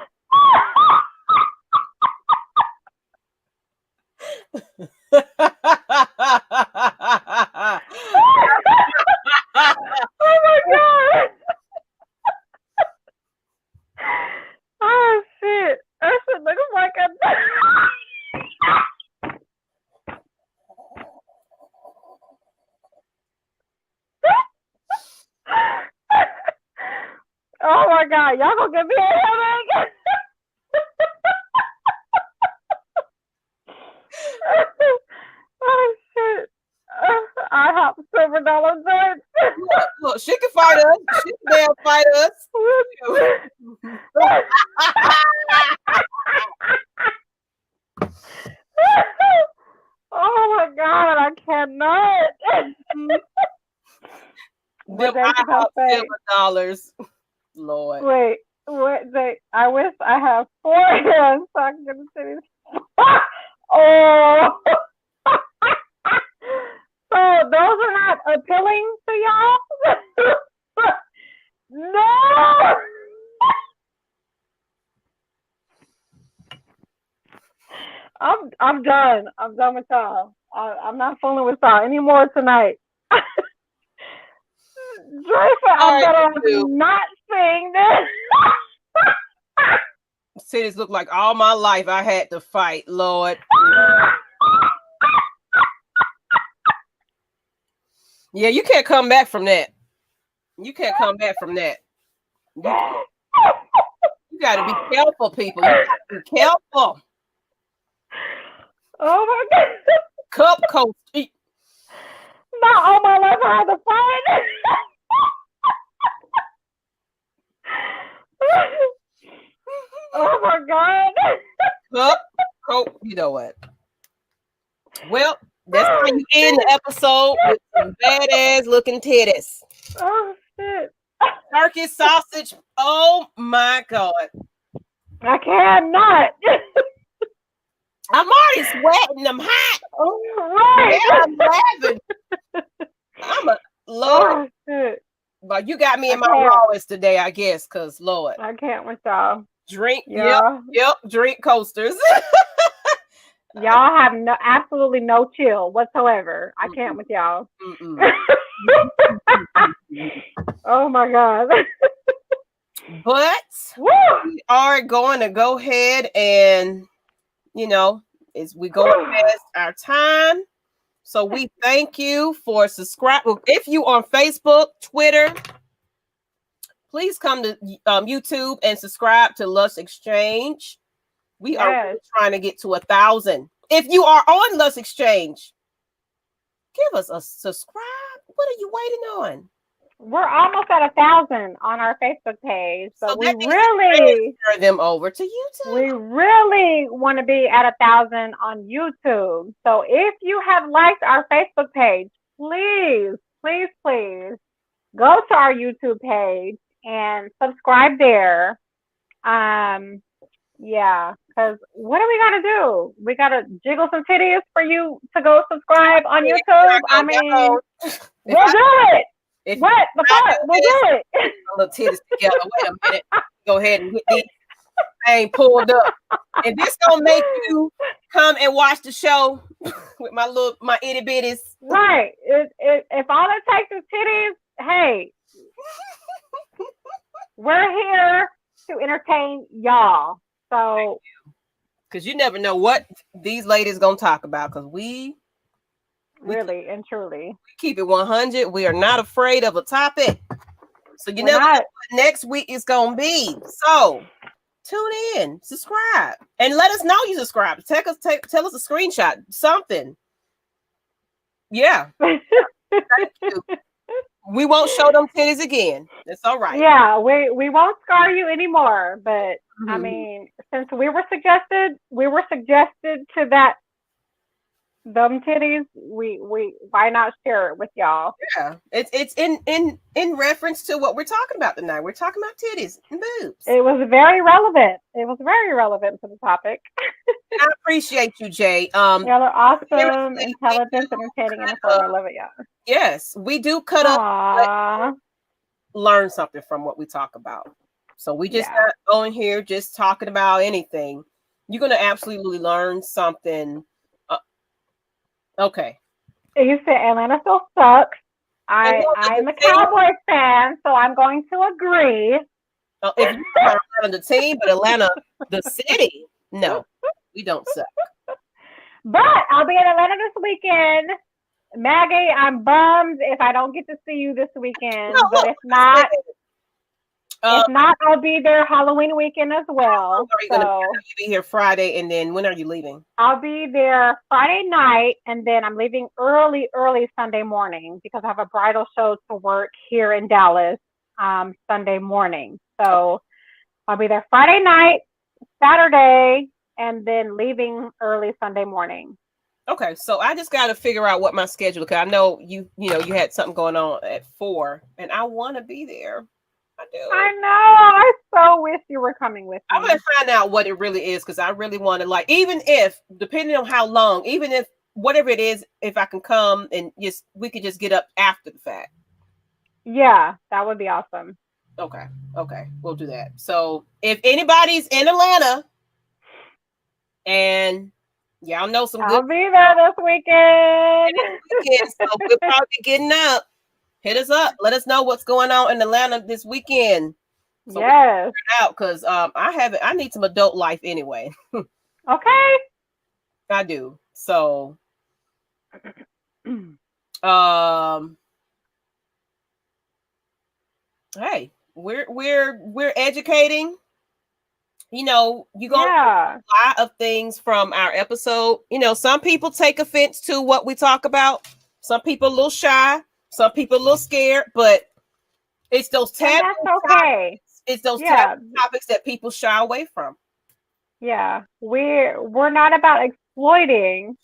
my God, y'all gonna give me a headache. Oh shit! I hop silver dollar joints. Look, she can fight us. She can damn fight us. Oh my God, I cannot. Them IHOP $7. Lord. Wait, I wish I have 4 hands so I can get the titties. Oh. So those are not appealing to y'all? No. I'm done. I'm done with y'all. I'm not fooling with y'all anymore tonight. Draper, I'm better not saying this. Titties look like all my life I had to fight, Lord. Yeah, you can't come back from that. You can't come back from that. You got to be careful, people. You got to be careful. Oh my God. Cup coast. Not all my life I had to fight. Oh my God. Cup coat. You know what? Well, that's how you end the episode with some badass looking titties. Oh shit. Turkey sausage. Oh my God. I cannot. I'm already sweating. I'm hot. Oh, right. Yeah, I'm laughing. I'm a Lord. Oh, shit. But you got me in my rawest today, I guess, because Lord. I can't with y'all. Drink. Yeah. Yep. Drink coasters. Y'all have absolutely no chill whatsoever. I can't with y'all. Oh my God. But we are going to go ahead and, we go past our time. So we thank you for subscribing. If you on Facebook, Twitter, please come to YouTube and subscribe to Lush Exchange. We are really trying to get to 1,000. If you are on Lush Exchange, give us a subscribe. What are you waiting on? We're almost at 1,000 on our Facebook page, but so we really transfer them over to YouTube. We really want to be at 1,000 on YouTube. So if you have liked our Facebook page, please go to our YouTube page and subscribe there. Yeah, because what do we got to do? We got to jiggle some titties for you to go subscribe on YouTube. I mean, we'll do it. What the fuck? We'll do it. Little titties together. Wait a minute. Go ahead and get these thing pulled up. And this gonna make you come and watch the show with my itty bitties. Right. If all it takes is titties, hey, we're here to entertain y'all. So, because you never know what these ladies gonna talk about. Because we really and truly we keep it 100. We are not afraid of a topic. So you never know what next week is gonna be. So tune in, subscribe, and let us know you subscribe. Tell us a screenshot, something. Yeah. We won't show them titties again. That's all right. Yeah, we won't scar you anymore. But I mean, since we were suggested to that them titties, we why not share it with y'all? Yeah, it's in reference to what we're talking about tonight. We're talking about titties and boobs. It was very relevant. It was very relevant to the topic. I appreciate you, Jay. Y'all are awesome, intelligent, entertaining, and informative. I love it, y'all. Yes, we do cut up, learn something from what we talk about. So we just not on here just talking about anything. You're gonna absolutely learn something. Okay. You said Atlanta still sucks. I'm a Cowboys fan, so I'm going to agree. If you are Atlanta the team, but Atlanta the city, no, we don't suck. But I'll be in Atlanta this weekend. Maggie, I'm bummed if I don't get to see you this weekend. No, but if not, If not, I'll be there Halloween weekend as well. Are you So gonna be here Friday, and then when are you leaving? I'll be there Friday night, and then I'm leaving early Sunday morning because I have a bridal show to work here in Dallas Sunday morning. So I'll be there Friday night, Saturday, and then leaving early Sunday morning. Okay, so I just got to figure out what my schedule. Because I know you had something going on at 4, and I want to be there. I do. I know. I so wish you were coming with me. I'm gonna find out what it really is because I really want to, like, even if, depending on how long, even if whatever it is, if I can come and we could just get up after the fact. Yeah, that would be awesome. Okay, we'll do that. So if anybody's in Atlanta and y'all know some I'll good, be there this weekend. so we'll probably be getting up. Hit us up. Let us know what's going on in Atlanta this weekend. So yes. Out because I need some adult life anyway. Okay. I do. So hey, we're educating. You're gonna learn a lot of things from our episode. Some people take offense to what we talk about. Some people a little shy. Some people a little scared. But it's those taboo topics. It's those taboo topics that people shy away from. Yeah, we're not about exploiting,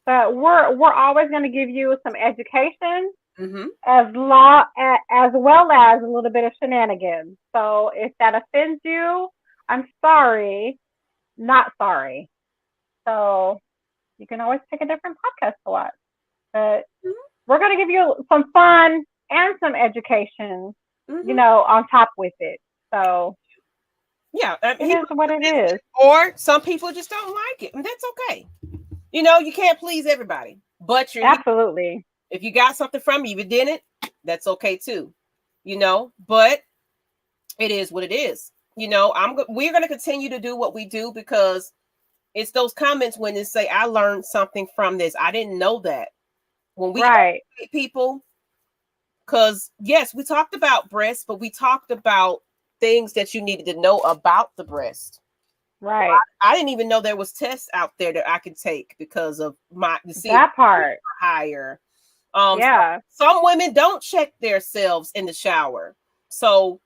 but we're always going to give you some education, as well as a little bit of shenanigans. So if that offends you, I'm sorry, not sorry. So you can always pick a different podcast to watch. But we're going to give you some fun and some education, on top with it. So yeah, it is what it is. Or some people just don't like it, and that's okay. You can't please everybody, but absolutely. If you got something from me, if you didn't, that's okay too. But it is what it is. We're going to continue to do what we do because it's those comments when they say, I learned something from this. I didn't know that. When we educate people, because yes, we talked about breasts, but we talked about things that you needed to know about the breast. Right. So I didn't even know there was tests out there that I could take because of that part higher. Some women don't check themselves in the shower. So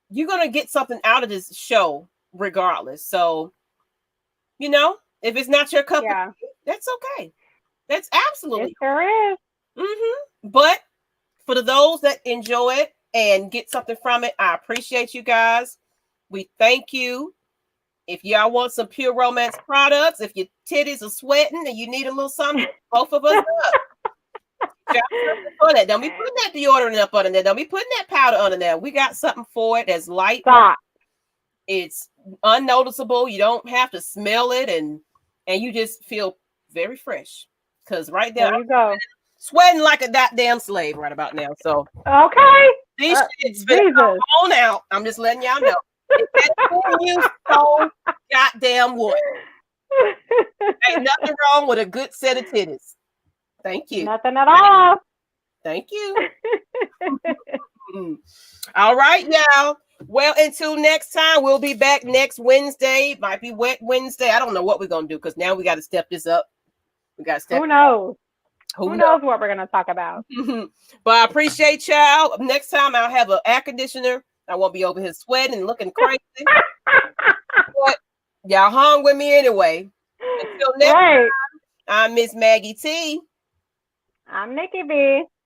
you're going to get something out of this show regardless. So, if it's not your cup of tea, that's okay. That's absolutely. It sure is. But for those that enjoy it and get something from it, I appreciate you guys. We thank you. If y'all want some pure romance products, if your titties are sweating and you need a little something, both of us up. Don't be putting that deodorant up under there. Don't be putting that powder under there. We got something for it that's light. Stop. It's unnoticeable. You don't have to smell it, and you just feel very fresh. Because right there you go. Sweating like a goddamn slave right about now. So okay. These shit's finna on out. I'm just letting y'all know. You so goddamn wood. Ain't nothing wrong with a good set of titties. Thank you. Nothing at all. Thank you. All right, y'all. Well, until next time, we'll be back next Wednesday. Might be Wet Wednesday. I don't know what we're gonna do because now we got to step this up. We got to step. Who knows? Who knows what we're gonna talk about? But I appreciate y'all. Next time I'll have an air conditioner. I won't be over here sweating and looking crazy. But y'all hung with me anyway. Until next time, I'm Miss Maggie T. I'm Nikki B.